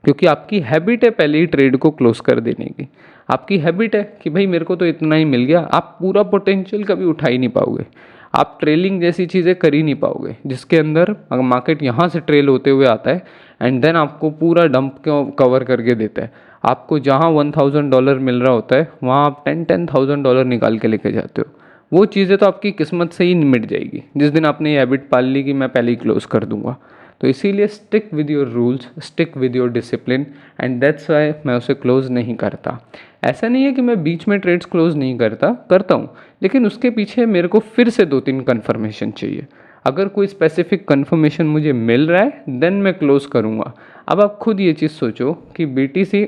क्योंकि आपकी हैबिट है पहले ही ट्रेड को क्लोज कर देने की। आपकी हैबिट है कि भाई मेरे को तो इतना ही मिल गया, आप पूरा पोटेंशियल कभी उठा ही नहीं पाओगे। आप ट्रेलिंग जैसी चीज़ें कर ही नहीं पाओगे, जिसके अंदर मार्केट यहाँ से ट्रेल होते हुए आता है एंड देन आपको पूरा डंप कवर करके देता है। आपको जहाँ $1000 मिल रहा होता है, वहाँ आप 10,000 निकाल के लेके जाते हो। वो चीज़ें तो आपकी किस्मत से ही मिट जाएगी जिस दिन आपने ये हैबिट पाल ली कि मैं पहले ही क्लोज कर दूंगा। तो इसीलिए stick with your rules, stick with your discipline, and that's why मैं उसे क्लोज नहीं करता। ऐसा नहीं है कि मैं बीच में ट्रेड्स क्लोज नहीं करता हूँ, लेकिन उसके पीछे मेरे को फिर से 2-3 कन्फर्मेशन चाहिए। अगर कोई स्पेसिफिक कन्फर्मेशन मुझे मिल रहा है देन मैं क्लोज करूँगा। अब आप खुद ये चीज़ सोचो कि BTC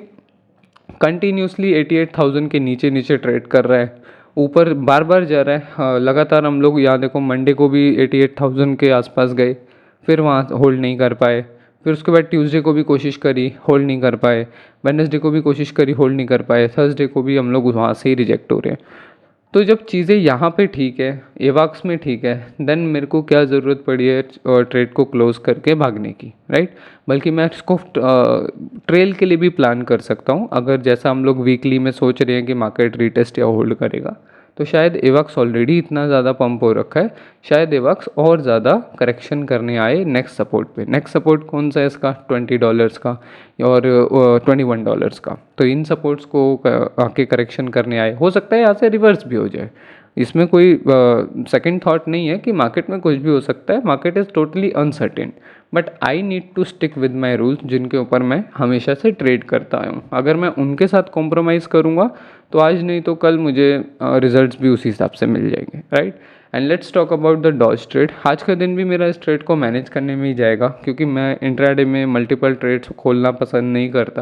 कंटिन्यूसली 88,000 के नीचे नीचे ट्रेड कर रहा है, ऊपर बार बार जा रहा है। हाँ, लगातार हम लोग यहाँ देखो मंडे को भी 88,000 के आसपास गए, फिर वहाँ होल्ड नहीं कर पाए। फिर उसके बाद ट्यूसडे को भी कोशिश करी, होल्ड नहीं कर पाए। वेडनेसडे को भी कोशिश करी, होल्ड नहीं कर पाए। थर्सडे को भी हम लोग वहाँ से ही रिजेक्ट हो रहे हैं। तो जब चीज़ें यहाँ पे ठीक है, एवाक्स में ठीक है, देन मेरे को क्या ज़रूरत पड़ी है ट्रेड को क्लोज करके भागने की, राइट। बल्कि मैं इसको ट्रेल के लिए भी प्लान कर सकता हूँ। अगर जैसा हम लोग वीकली में सोच रहे हैं कि मार्केट रीटेस्ट या होल्ड करेगा, तो शायद एवाक्स ऑलरेडी इतना ज़्यादा पंप हो रखा है, शायद एवाक्स और ज़्यादा करेक्शन करने आए नेक्स्ट सपोर्ट पे। नेक्स्ट सपोर्ट कौन सा है इसका? $20 का और $21 का। तो इन सपोर्ट्स को आके करेक्शन करने आए, हो सकता है यहाँ से रिवर्स भी हो जाए। इसमें कोई सेकंड थॉट नहीं है कि मार्केट में कुछ भी हो सकता है। Market is totally uncertain, but I need to stick with my rules, जिनके ऊपर मैं हमेशा से ट्रेड करता आया हूँ। अगर मैं उनके साथ कॉम्प्रोमाइज़ करूँगा तो आज नहीं तो कल मुझे रिजल्ट्स भी उसी हिसाब से मिल जाएंगे, right. And let's talk about the Doge trade. आज का दिन भी मेरा इस ट्रेड को मैनेज करने में ही जाएगा, क्योंकि मैं इंट्राडे में मल्टीपल ट्रेड्स खोलना पसंद नहीं करता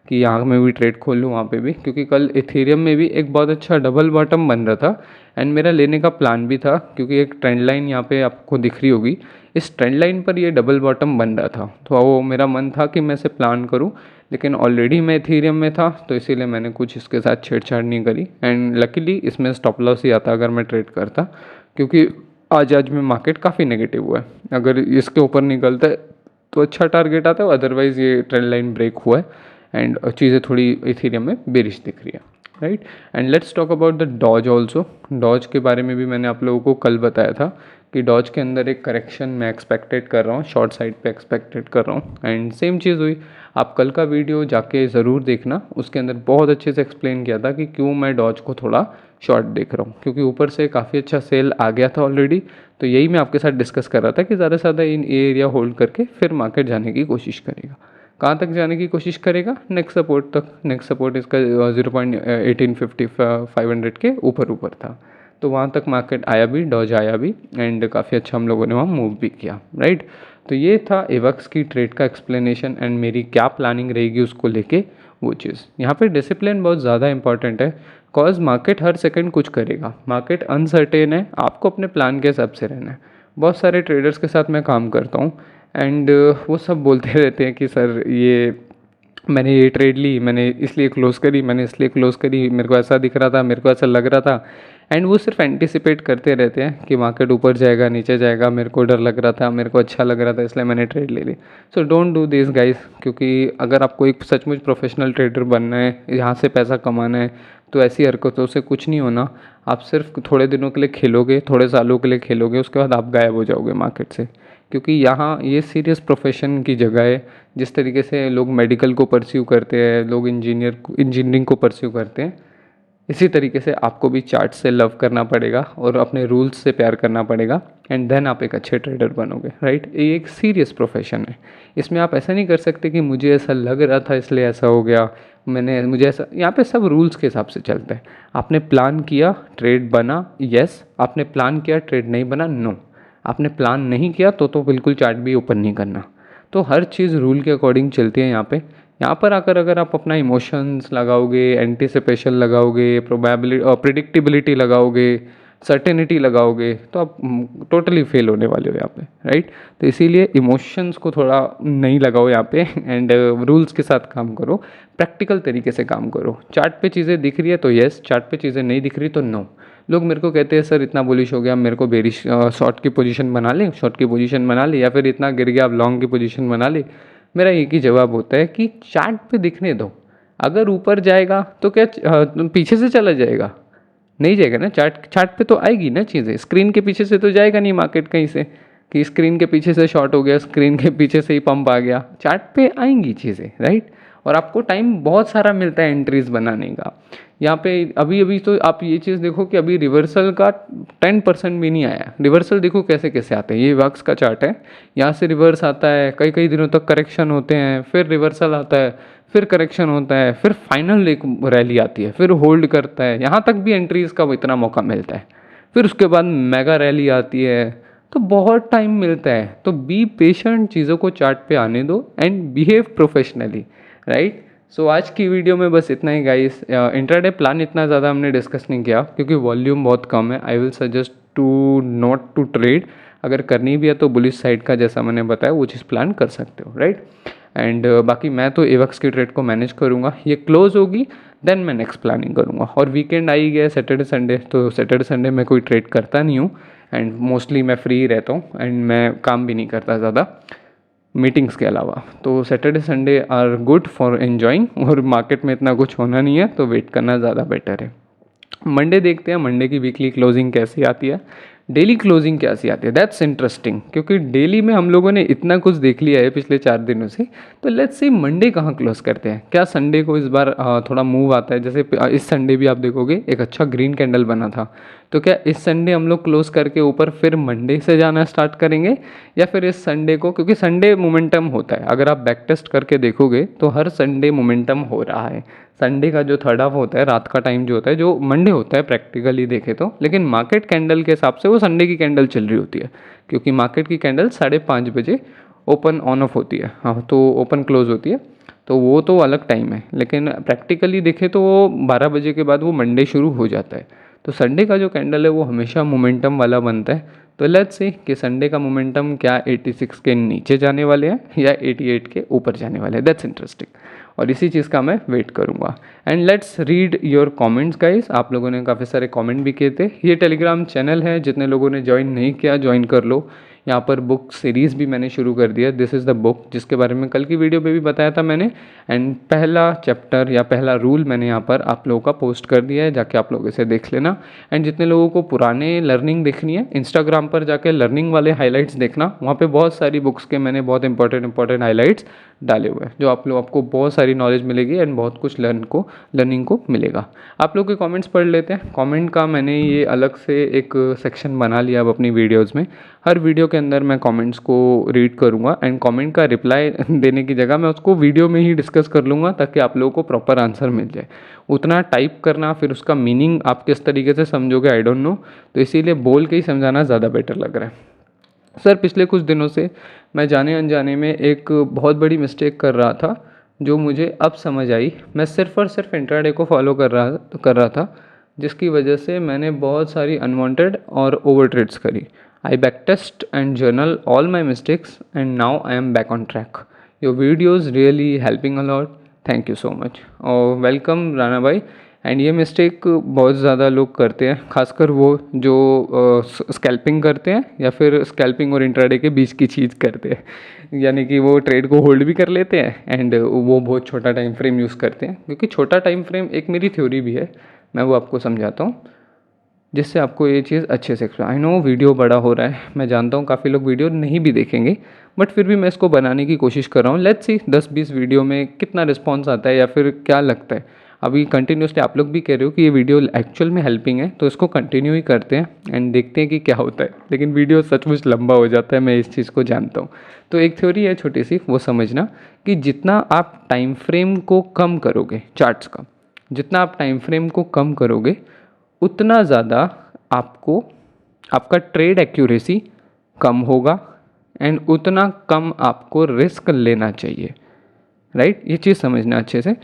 कि यहाँ में भी ट्रेड खोल लूँ वहाँ पे भी। क्योंकि कल इथेरियम में भी एक बहुत अच्छा डबल बॉटम बन रहा था एंड मेरा लेने का प्लान भी था, क्योंकि एक ट्रेंड लाइन यहाँ पे आपको दिख रही होगी, इस ट्रेंड लाइन पर ये डबल बॉटम बन रहा था। तो वो मेरा मन था कि मैं इसे प्लान करूँ, लेकिन ऑलरेडी मैं इथेरियम में था तो इसीलिए मैंने कुछ इसके साथ छेड़छाड़ नहीं करी। एंड लकीली इसमें स्टॉप लॉस ही आता अगर मैं ट्रेड करता, क्योंकि आज में मार्केट काफ़ी नेगेटिव हुआ है। अगर इसके ऊपर निकलता है तो अच्छा टारगेट आता है, अदरवाइज़ ये ट्रेंड लाइन ब्रेक हुआ है एंड चीज़ें थोड़ी इथेरियम में बेरिश दिख रही है, right. And let's talk about the Doge also. Doge के बारे में भी मैंने आप लोगों को कल बताया था कि डॉज के अंदर एक करेक्शन मैं एक्सपेक्टेड कर रहा हूँ, शॉर्ट साइड पे एक्सपेक्टेड कर रहा हूँ। एंड सेम चीज़ हुई। आप कल का वीडियो जाके ज़रूर देखना, उसके अंदर बहुत अच्छे से एक्सप्लेन किया था कि क्यों मैं डॉज को थोड़ा शॉर्ट देख रहा हूँ, क्योंकि ऊपर से काफ़ी अच्छा सेल आ गया था ऑलरेडी। तो यही मैं आपके साथ डिस्कस कर रहा था कि ज़्यादा से ज़्यादा इन एरिया होल्ड करके फिर मार्केट जाने की कोशिश करेगा। कहाँ तक जाने की कोशिश करेगा? नेक्स्ट सपोर्ट तक। नेक्स्ट सपोर्ट इसका 0.1855 के ऊपर था। तो वहाँ तक मार्केट आया भी, डॉज आया भी, एंड काफ़ी अच्छा हम लोगों ने वहाँ मूव भी किया, राइट। तो ये था एवक्स की ट्रेड का एक्सप्लेनेशन एंड मेरी क्या प्लानिंग रहेगी उसको लेके वो चीज़। यहाँ पे डिसिप्लिन बहुत ज़्यादा इंपॉर्टेंट है, कॉज मार्केट हर सेकंड कुछ करेगा, मार्केट अनसर्टेन है, आपको अपने प्लान के हिसाब से रहना है। बहुत सारे ट्रेडर्स के साथ मैं काम करता हूँ एंड वो सब बोलते रहते हैं कि सर ये मैंने ये ट्रेड ली, मैंने इसलिए क्लोज़ करी, मैंने इसलिए क्लोज़ करी, मेरे को ऐसा दिख रहा था, मेरे को ऐसा लग रहा था। एंड वो सिर्फ एंटिसिपेट करते रहते हैं कि मार्केट ऊपर जाएगा, नीचे जाएगा, मेरे को डर लग रहा था, मेरे को अच्छा लग रहा था, इसलिए मैंने ट्रेड ले ली। So don't do this guys, क्योंकि अगर आपको एक सचमुच प्रोफेशनल ट्रेडर बनना है, यहाँ से पैसा कमाना है, तो ऐसी हरकतों से कुछ नहीं होना। आप सिर्फ थोड़े दिनों के लिए खेलोगे, थोड़े सालों के लिए खेलोगे, उसके बाद आप गायब हो जाओगे मार्केट से। क्योंकि यहाँ ये सीरियस प्रोफेशन की जगह है। जिस तरीके से लोग मेडिकल को परस्यू करते हैं, लोग इंजीनियरिंग को परस्यू करते हैं, इसी तरीके से आपको भी चार्ट से लव करना पड़ेगा और अपने रूल्स से प्यार करना पड़ेगा एंड देन आप एक अच्छे ट्रेडर बनोगे, राइट। ये एक सीरियस प्रोफेशन है। इसमें आप ऐसा नहीं कर सकते कि मुझे ऐसा लग रहा था इसलिए ऐसा हो गया, मुझे ऐसा। यहाँ पे सब रूल्स के हिसाब से चलता है। आपने प्लान किया, ट्रेड बना, यस। आपने प्लान किया, ट्रेड नहीं बना, नो। आपने प्लान नहीं किया तो बिल्कुल चार्ट भी ओपन नहीं करना। तो हर चीज़ रूल के अकॉर्डिंग चलती है यहाँ पर आकर अगर आप अपना इमोशंस लगाओगे, एंटिसिपेशन लगाओगे, प्रोबेबिलिटी प्रिडिक्टिबिलिटी लगाओगे, सर्टेनिटी लगाओगे तो आप टोटली फेल होने वाले हो यहाँ पे, राइट। तो इसीलिए इमोशंस को थोड़ा नहीं लगाओ यहाँ पे एंड रूल्स के साथ काम करो, प्रैक्टिकल तरीके से काम करो। चार्ट पे चीज़ें दिख रही है तो येस, चार्ट पे चीज़ें नहीं दिख रही तो नो। लोग मेरे को कहते हैं सर इतना बुलिश हो गया, मेरे को बेरिश शॉर्ट की पोजीशन बना ले, शॉर्ट की पोजीशन बना ले, या फिर इतना गिर गया अब लॉन्ग की पोजीशन बना ले। मेरा एक ही जवाब होता है कि चार्ट पे दिखने दो। अगर ऊपर जाएगा तो क्या पीछे से चला जाएगा? नहीं जाएगा ना। चार्ट पे तो आएगी ना चीज़ें, स्क्रीन के पीछे से तो जाएगा नहीं मार्केट कहीं से कि स्क्रीन के पीछे से शॉर्ट हो गया, स्क्रीन के पीछे से ही पंप आ गया। चार्ट पे आएंगी चीज़ें, राइट। और आपको टाइम बहुत सारा मिलता है एंट्रीज बनाने का। यहाँ पे अभी अभी तो आप ये चीज़ देखो कि अभी रिवर्सल का 10% भी नहीं आया। रिवर्सल देखो कैसे कैसे आते हैं। ये वक्स का चार्ट है, यहाँ से रिवर्स आता है, कई कई दिनों तक करेक्शन होते हैं, फिर रिवर्सल आता है, फिर करेक्शन होता है, फिर फाइनल एक रैली आती है, फिर होल्ड करता है। यहाँ तक भी एंट्रीज का इतना मौका मिलता है, फिर उसके बाद मेगा रैली आती है, तो बहुत टाइम मिलता है। तो बी पेशेंट, चीज़ों को चार्ट पे आने दो एंड बिहेव प्रोफेशनली, राइट। सो आज की वीडियो में बस इतना ही गाइस। इंट्राडे प्लान इतना ज़्यादा हमने डिस्कस नहीं किया क्योंकि वॉल्यूम बहुत कम है। I will suggest to not to trade. अगर करनी भी है तो बुलिश साइड का जैसा मैंने बताया वो चीज़ प्लान कर सकते हो, राइट। एंड बाकी मैं तो एवक्स की ट्रेड को मैनेज करूँगा, ये क्लोज होगी देन मैं नेक्स्ट प्लानिंग करूँगा। और वीकेंड आई गया सैटरडे संडे, तो सैटरडे संडे मैं कोई ट्रेड करता नहीं हूँ एंड मोस्टली मैं फ्री रहता हूँ एंड मैं काम भी नहीं करता ज़्यादा मीटिंग्स के अलावा। तो Saturday Sunday are good for enjoying, और मार्केट में इतना कुछ होना नहीं है तो वेट करना ज़्यादा बेटर है। मंडे देखते हैं मंडे की वीकली क्लोजिंग कैसी आती है, डेली क्लोजिंग कैसी आती है। दैट्स इंटरेस्टिंग क्योंकि डेली में हम लोगों ने इतना कुछ देख लिया है पिछले 4 दिनों से। तो लेट्स सी मंडे कहाँ क्लोज करते हैं। क्या संडे को इस बार थोड़ा मूव आता है? जैसे इस संडे भी आप देखोगे एक अच्छा ग्रीन कैंडल बना था, तो क्या इस संडे हम लोग क्लोज करके ऊपर फिर मंडे से जाना स्टार्ट करेंगे, या फिर इस संडे को, क्योंकि संडे मोमेंटम होता है, अगर आप बैक टेस्ट करके देखोगे तो हर संडे मोमेंटम हो रहा है। संडे का जो थर्ड हाफ होता है, रात का टाइम जो होता है, जो मंडे होता है प्रैक्टिकली देखे तो, लेकिन मार्केट कैंडल के हिसाब से वो संडे की कैंडल चल रही होती है, क्योंकि मार्केट की कैंडल 5:30 बजे ओपन ऑन ऑफ होती है, हाँ, तो ओपन क्लोज होती है, तो वो तो अलग टाइम है। लेकिन प्रैक्टिकली देखे तो वो 12 बजे के बाद वो मंडे शुरू हो जाता है। तो संडे का जो कैंडल है वो हमेशा मोमेंटम वाला बनता है। तो लेट्स से कि संडे का मोमेंटम क्या 86 के नीचे जाने वाले हैं या 88 के ऊपर जाने वाले हैं। दैट्स इंटरेस्टिंग, और इसी चीज़ का मैं वेट करूँगा। And let's read your comments guys. आप लोगों ने काफ़ी सारे कमेंट भी किए थे। ये टेलीग्राम चैनल है, जितने लोगों ने ज्वाइन नहीं किया ज्वाइन कर लो। यहाँ पर बुक सीरीज़ भी मैंने शुरू कर दिया, दिस इज़ द बुक, जिसके बारे में कल की वीडियो पे भी बताया था मैंने। एंड पहला चैप्टर या पहला रूल मैंने यहाँ पर आप लोगों का पोस्ट कर दिया है, जाके आप लोग इसे देख लेना। एंड जितने लोगों को पुराने लर्निंग देखनी है, इंस्टाग्राम पर जाके लर्निंग वाले हाईलाइट्स देखना, वहाँ पे बहुत सारी बुक्स के मैंने बहुत इंपॉर्टेंट हाईलाइट्स डाले हुए हैं, जो आपको बहुत सारी नॉलेज मिलेगी एंड बहुत कुछ लर्निंग को मिलेगा। आप लोग के कमेंट्स पढ़ लेते हैं। कमेंट का मैंने ये अलग से एक सेक्शन बना लिया अब अपनी वीडियोज़ में। हर वीडियो के अंदर मैं कमेंट्स को रीड करूँगा एंड कमेंट का रिप्लाई देने की जगह मैं उसको वीडियो में ही डिस्कस कर लूँगा, ताकि आप लोगों को प्रॉपर आंसर मिल जाए। उतना टाइप करना, फिर उसका मीनिंग आप किस तरीके से समझोगे आई डोंट नो, तो इसीलिए बोल के ही समझाना ज़्यादा बेटर लग रहा है। सर पिछले कुछ दिनों से मैं जाने अनजाने में एक बहुत बड़ी मिस्टेक कर रहा था, जो मुझे अब समझ आई। मैं सिर्फ और सिर्फ इंट्राडे को फॉलो कर रहा था, जिसकी वजह से मैंने बहुत सारी अनवांटेड और ओवर ट्रेड्स करी। I backtest and journal all my mistakes and now I am back on track. Your videos really helping a lot, thank you so much और वेलकम राणा भाई। एंड ये मिस्टेक बहुत ज़्यादा लोग करते हैं, खासकर वो जो स्कैल्पिंग करते हैं या फिर स्कैल्पिंग और इंट्राडे के बीच की चीज़ करते हैं, यानी कि वो ट्रेड को होल्ड भी कर लेते हैं एंड वो बहुत छोटा टाइम फ्रेम यूज़ करते हैं। क्योंकि छोटा टाइम फ्रेम एक मेरी थ्योरी भी है, मैं वो आपको समझाता हूँ जिससे आपको ये चीज़ अच्छे से एक्सप्लेन। आई नो वीडियो बड़ा हो रहा है, मैं जानता हूँ काफ़ी लोग वीडियो नहीं भी देखेंगे, बट फिर भी मैं इसको बनाने की कोशिश कर रहा हूँ। लेट्स सी 10-20 वीडियो में कितना रिस्पॉन्स आता है या फिर क्या लगता है। अभी कंटिन्यूसली आप लोग भी कह रहे हो कि ये वीडियो एक्चुअल में हेल्पिंग है, तो इसको कंटिन्यू ही करते हैं एंड देखते हैं कि क्या होता है। लेकिन वीडियो सचमुच लंबा हो जाता है, मैं इस चीज़ को जानता हूँ। तो एक थ्योरी है छोटी सी, वो समझना कि जितना आप टाइम फ्रेम को कम करोगे चार्ट्स का, जितना आप टाइम फ्रेम को कम करोगे उतना ज़्यादा आपको आपका ट्रेड एक्यूरेसी कम होगा एंड उतना कम आपको रिस्क लेना चाहिए, राइट। ये चीज़ समझना अच्छे से।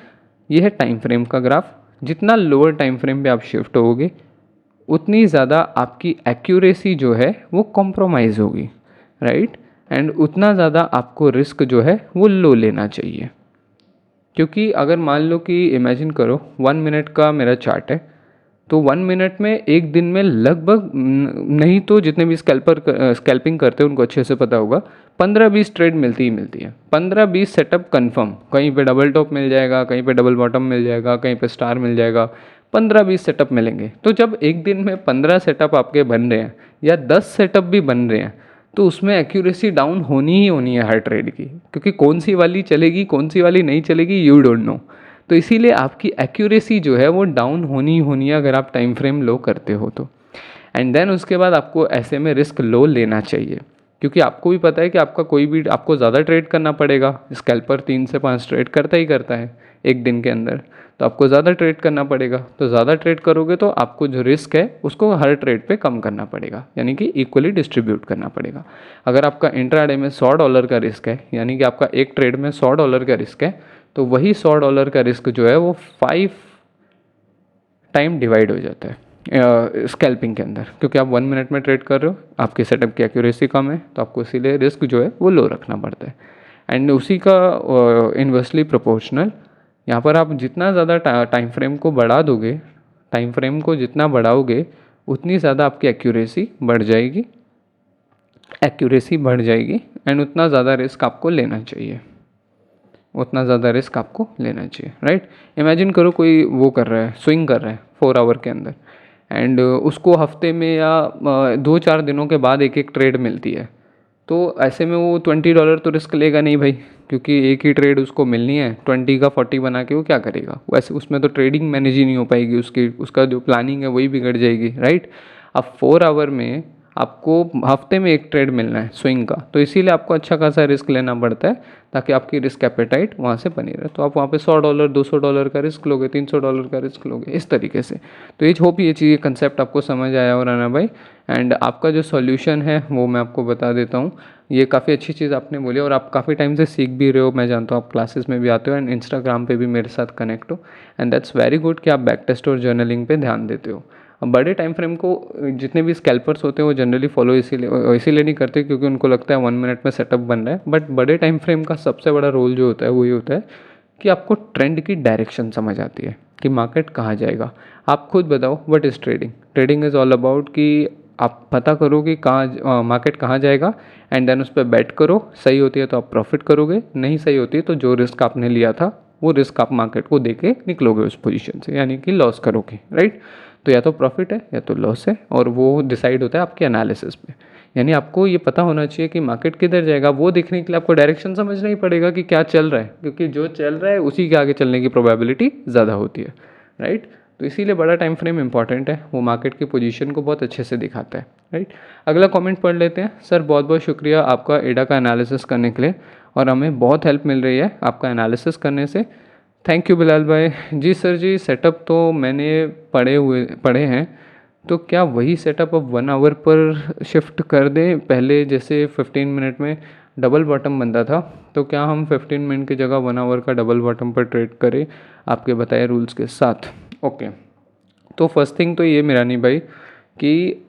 ये है टाइम फ्रेम का ग्राफ। जितना लोअर टाइम फ्रेम पे आप शिफ्ट होगे उतनी ज़्यादा आपकी एक्यूरेसी जो है वो कॉम्प्रोमाइज़ होगी, राइट। एंड उतना ज़्यादा आपको रिस्क जो है वो लो लेना चाहिए। क्योंकि अगर मान लो कि इमेजिन करो 1 मिनट का मेरा चार्ट है, तो 1 मिनट में एक दिन में लगभग नहीं तो जितने भी स्कैल्पिंग करते हैं उनको अच्छे से पता होगा, 15-20 ट्रेड मिलती ही मिलती है। 15-20 सेटअप कंफर्म, कहीं पे डबल टॉप मिल जाएगा, कहीं पे डबल बॉटम मिल जाएगा, कहीं पे स्टार मिल जाएगा, 15-20 सेटअप मिलेंगे। तो जब एक दिन में 15 सेटअप आपके बन रहे हैं या 10 सेटअप भी बन रहे हैं, तो उसमें एक्यूरेसी डाउन होनी ही होनी है हर ट्रेड की, क्योंकि कौन सी वाली चलेगी कौन सी वाली नहीं चलेगी यू डोंट नो। तो इसीलिए आपकी एक्यूरेसी जो है वो डाउन होनी ही होनी है अगर आप टाइम फ्रेम लो करते हो तो। एंड देन उसके बाद आपको ऐसे में रिस्क लो लेना चाहिए, क्योंकि आपको भी पता है कि आपका कोई भी आपको ज़्यादा ट्रेड करना पड़ेगा। स्कैल्पर 3 से 5 ट्रेड करता ही करता है एक दिन के अंदर, तो आपको ज़्यादा ट्रेड करना पड़ेगा। तो ज़्यादा ट्रेड करोगे तो आपको जो रिस्क है उसको हर ट्रेड पे कम करना पड़ेगा, यानी कि इक्वली डिस्ट्रीब्यूट करना पड़ेगा। अगर आपका इंट्राडे में $100 का रिस्क है, यानी कि आपका एक ट्रेड में $100 का रिस्क है, तो वही $100 का रिस्क जो है वो 5 टाइम डिवाइड हो जाता है स्कैल्पिंग के अंदर। क्योंकि आप 1 मिनट में ट्रेड कर रहे हो, आपके सेटअप की एक्यूरेसी कम है, तो आपको इसीलिए रिस्क जो है वो लो रखना पड़ता है। एंड उसी का इन्वर्सली प्रोपोर्शनल, यहाँ पर आप जितना ज़्यादा टाइम फ्रेम को बढ़ा दोगे, टाइम फ्रेम को जितना बढ़ाओगे उतनी ज़्यादा आपकी एक्यूरेसी बढ़ जाएगी, एंड उतना ज़्यादा रिस्क आपको लेना चाहिए, राइट। इमेजिन करो कोई वो कर रहा है, स्विंग कर रहा है 4 आवर के अंदर, एंड उसको हफ्ते में या 2-4 दिनों के बाद एक एक ट्रेड मिलती है, तो ऐसे में वो $20 तो रिस्क लेगा नहीं भाई, क्योंकि एक ही ट्रेड उसको मिलनी है। 20 का 40 बना के वो क्या करेगा, वैसे उसमें तो ट्रेडिंग मैनेज ही नहीं हो पाएगी, उसका जो प्लानिंग है वही बिगड़ जाएगी, राइट। अब 4 आवर में आपको हफ्ते में एक ट्रेड मिलना है स्विंग का, तो इसीलिए आपको अच्छा खासा रिस्क लेना पड़ता है ताकि आपकी रिस्क एपेटाइट वहाँ से बनी रहे। तो आप वहाँ पे $100 $200 का रिस्क लोगे, $300 का रिस्क लोगे, इस तरीके से। तो ये होप ये चीज़ कंसेप्ट आपको समझ आया हो राना भाई। एंड आपका जो सॉल्यूशन है वो मैं आपको बता देता हूँ। ये काफ़ी अच्छी चीज़ आपने बोली और आप काफ़ी टाइम से सीख भी रहे हो, मैं जानता हूँ आप क्लासेस में भी आते हो एंड इंस्टाग्राम पे भी मेरे साथ कनेक्ट हो, एंड दैट्स वेरी गुड कि आप बैक टेस्ट और जर्नलिंग पे ध्यान देते हो। अब बड़े टाइम फ्रेम को जितने भी स्कैल्पर्स होते हैं वो जनरली फॉलो इसीलिए नहीं करते क्योंकि उनको लगता है 1 मिनट में सेटअप बन रहा है। बट बड़े टाइम फ्रेम का सबसे बड़ा रोल जो होता है वो ये होता है कि आपको ट्रेंड की डायरेक्शन समझ आती है कि मार्केट कहाँ जाएगा। आप खुद बताओ, what is trading? Trading is all about कि आप पता करो कि कहाँ मार्केट कहाँ जाएगा, एंड देन उस पर बैट करो। सही होती है तो आप प्रॉफिट करोगे, नहीं सही होती है तो जो रिस्क आपने लिया था वो रिस्क आप मार्केट को दे के निकलोगे उस पोजीशन से, यानी कि लॉस करोगे, राइट। तो या तो प्रॉफिट है या तो लॉस है, और वो डिसाइड होता है आपके एनालिसिस पे। यानी आपको ये पता होना चाहिए कि मार्केट किधर जाएगा, वो देखने के लिए आपको डायरेक्शन समझना ही पड़ेगा कि क्या चल रहा है, क्योंकि जो चल रहा है उसी के आगे चलने की प्रोबेबिलिटी ज़्यादा होती है, राइट। तो इसीलिए बड़ा टाइम फ्रेम इंपॉर्टेंट है, वो मार्केट की पोजीशन को बहुत अच्छे से दिखाता है, राइट। अगला कमेंट पढ़ लेते हैं। सर बहुत बहुत शुक्रिया आपका एडा का एनालिसिस करने के लिए, और हमें बहुत हेल्प मिल रही है आपका एनालिसिस करने से। थैंक यू बिलाल भाई। जी सर जी, सेटअप तो मैंने पढ़े हैं, तो क्या वही सेटअप अब 1 आवर पर शिफ्ट कर दें? पहले जैसे 15 मिनट में डबल बॉटम बनता था, तो क्या हम 15 मिनट की जगह 1 आवर का डबल बॉटम पर ट्रेड करें आपके बताए रूल्स के साथ? ओके, तो फर्स्ट थिंग तो ये मेरानी भाई कि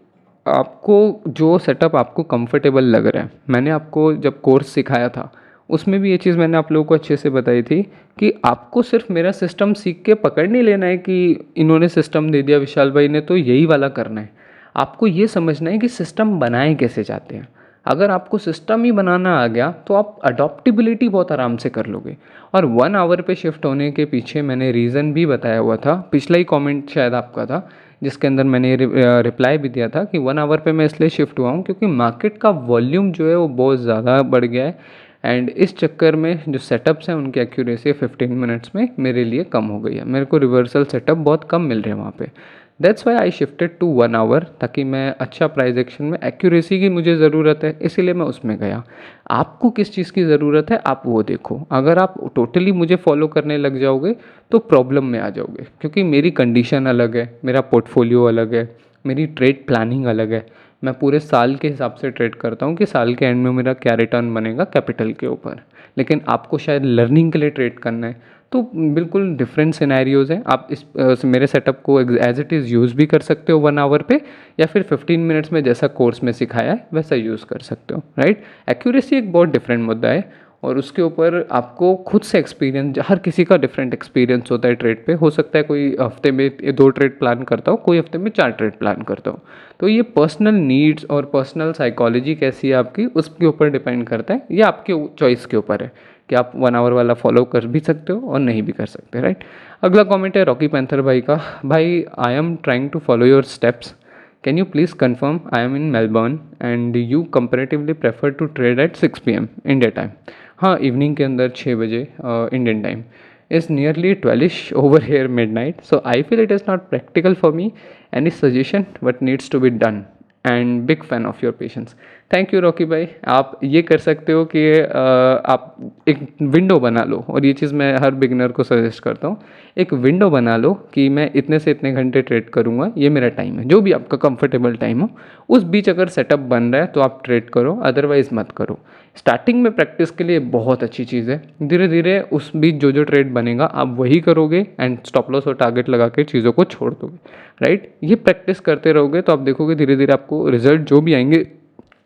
आपको जो सेटअप आपको कंफर्टेबल लग रहा है, मैंने आपको जब कोर्स सिखाया था उसमें भी ये चीज़ मैंने आप लोगों को अच्छे से बताई थी कि आपको सिर्फ मेरा सिस्टम सीख के पकड़ नहीं लेना है कि इन्होंने सिस्टम दे दिया विशाल भाई ने तो यही वाला करना है। आपको ये समझना है कि सिस्टम बनाए कैसे जाते हैं। अगर आपको सिस्टम ही बनाना आ गया तो आप अडॉप्टिबिलिटी बहुत आराम से कर लोगे। और 1 आवर पे शिफ्ट होने के पीछे मैंने रीज़न भी बताया हुआ था, पिछला ही कमेंट शायद आपका था जिसके अंदर मैंने रिप्लाई भी दिया था कि 1 आवर पे मैं इसलिए शिफ्ट हुआ हूँ क्योंकि मार्केट का वॉल्यूम जो है वो बहुत ज़्यादा बढ़ गया है, एंड इस चक्कर में जो सेटअप्स हैं उनकी एक्यूरेसी 15 मिनट्स में मेरे लिए कम हो गई है। मेरे को रिवर्सल सेटअप बहुत कम मिल रहे हैं वहाँ पे। That's why I shifted to 1 hour, ताकि मैं अच्छा प्राइस एक्शन में, एक्यूरेसी की मुझे ज़रूरत है इसीलिए मैं उसमें गया। आपको किस चीज़ की ज़रूरत है आप वो देखो। अगर आप टोटली मुझे फॉलो करने लग जाओगे तो प्रॉब्लम में आ जाओगे, क्योंकि मेरी कंडीशन अलग है, मेरा पोर्टफोलियो अलग है, मेरी ट्रेड प्लानिंग अलग है। मैं पूरे साल के हिसाब से ट्रेड करता हूँ कि साल के एंड में मेरा क्या रिटर्न बनेगा कैपिटल के ऊपर, लेकिन आपको शायद लर्निंग के लिए ट्रेड करना है, तो बिल्कुल डिफरेंट सिनेरियोज़ हैं। आप इस मेरे सेटअप को एज इट इज़ यूज़ भी कर सकते हो 1 आवर पे, या फिर 15 मिनट्स में जैसा कोर्स में सिखाया है वैसा यूज़ कर सकते हो, राइट। एक्यूरेसी एक बहुत डिफरेंट मुद्दा है, और उसके ऊपर आपको खुद से एक्सपीरियंस, हर किसी का डिफरेंट एक्सपीरियंस होता है ट्रेड पे। हो सकता है कोई हफ्ते में 2 ट्रेड प्लान करता हो, कोई हफ्ते में 4 ट्रेड प्लान करता हो। तो ये पर्सनल नीड्स और पर्सनल साइकोलॉजी कैसी है आपकी, उसके ऊपर डिपेंड करता है। ये आपके चॉइस के ऊपर है कि आप 1 आवर वाला फॉलो कर भी सकते हो और नहीं भी कर सकते, राइट। अगला कमेंट है रॉकी पैंथर भाई का। भाई, I am trying to follow your steps, can you please confirm I am in Melbourne and you comparatively prefer to trade at 6 PM India time. हाँ, इवनिंग के अंदर 6 बजे Indian time is nearly 12ish over here midnight, so I feel it is not practical for me. Any suggestion what needs to be done? And big fan of your patience. Thank you Rocky भाई। आप ये कर सकते हो कि आप एक window बना लो, और ये चीज़ मैं हर बिगनर को सजेस्ट करता हूँ। एक विंडो बना लो कि मैं इतने से इतने घंटे ट्रेड करूँगा, ये मेरा टाइम है, जो भी आपका कंफर्टेबल टाइम हो। उस बीच अगर सेटअप बन रहा है तो आप ट्रेड करो, अदरवाइज मत करो। स्टार्टिंग में प्रैक्टिस के लिए बहुत अच्छी चीज़ है। धीरे धीरे उस बीच जो जो ट्रेड बनेगा आप वही करोगे, एंड स्टॉप लॉस और टारगेट लगा के चीज़ों को छोड़ दोगे, राइट। ये प्रैक्टिस करते रहोगे तो आप देखोगे धीरे धीरे आपको रिजल्ट जो भी आएंगे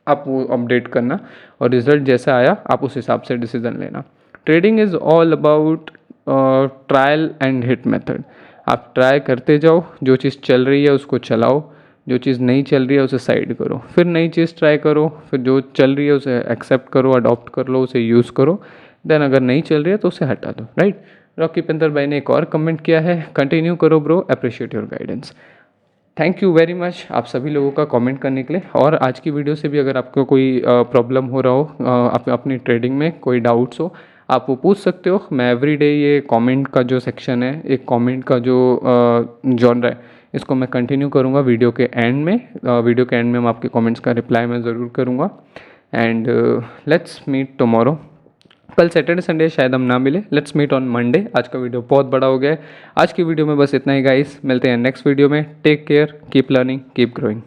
आप वो अपडेट करना, और रिजल्ट जैसा आया आप उस हिसाब से डिसीजन लेना। Trading is all about trial and hit method. आप ट्राई करते जाओ, जो चीज़ चल रही है उसको चलाओ, जो चीज़ नहीं चल रही है उसे साइड करो, फिर नई चीज़ ट्राई करो, फिर जो चल रही है उसे एक्सेप्ट करो, अडॉप्ट कर लो, उसे यूज़ करो। देन अगर नहीं चल रही है तो उसे हटा दो, राइट। रॉकी पेंटर भाई ने एक और कमेंट किया है, कंटिन्यू करो bro, appreciate your guidance. Thank you very much आप सभी लोगों का कमेंट करने के लिए। और आज की वीडियो से भी अगर आपको कोई प्रॉब्लम हो रहा हो, अपनी ट्रेडिंग में कोई डाउट्स हो, आप वो पूछ सकते हो। मैं एवरीडे ये कमेंट का जो सेक्शन है, एक कमेंट का जो जॉनर है, इसको मैं कंटिन्यू करूँगा वीडियो के एंड में। वीडियो के एंड में मैं आपके कमेंट्स का रिप्लाई मैं ज़रूर करूँगा। And let's meet tomorrow. कल सैटरडे संडे शायद हम ना मिले, लेट्स मीट ऑन मंडे। आज का वीडियो बहुत बड़ा हो गया है। आज की वीडियो में बस इतना ही गाइस, मिलते हैं नेक्स्ट वीडियो में। Take care, keep learning, keep growing.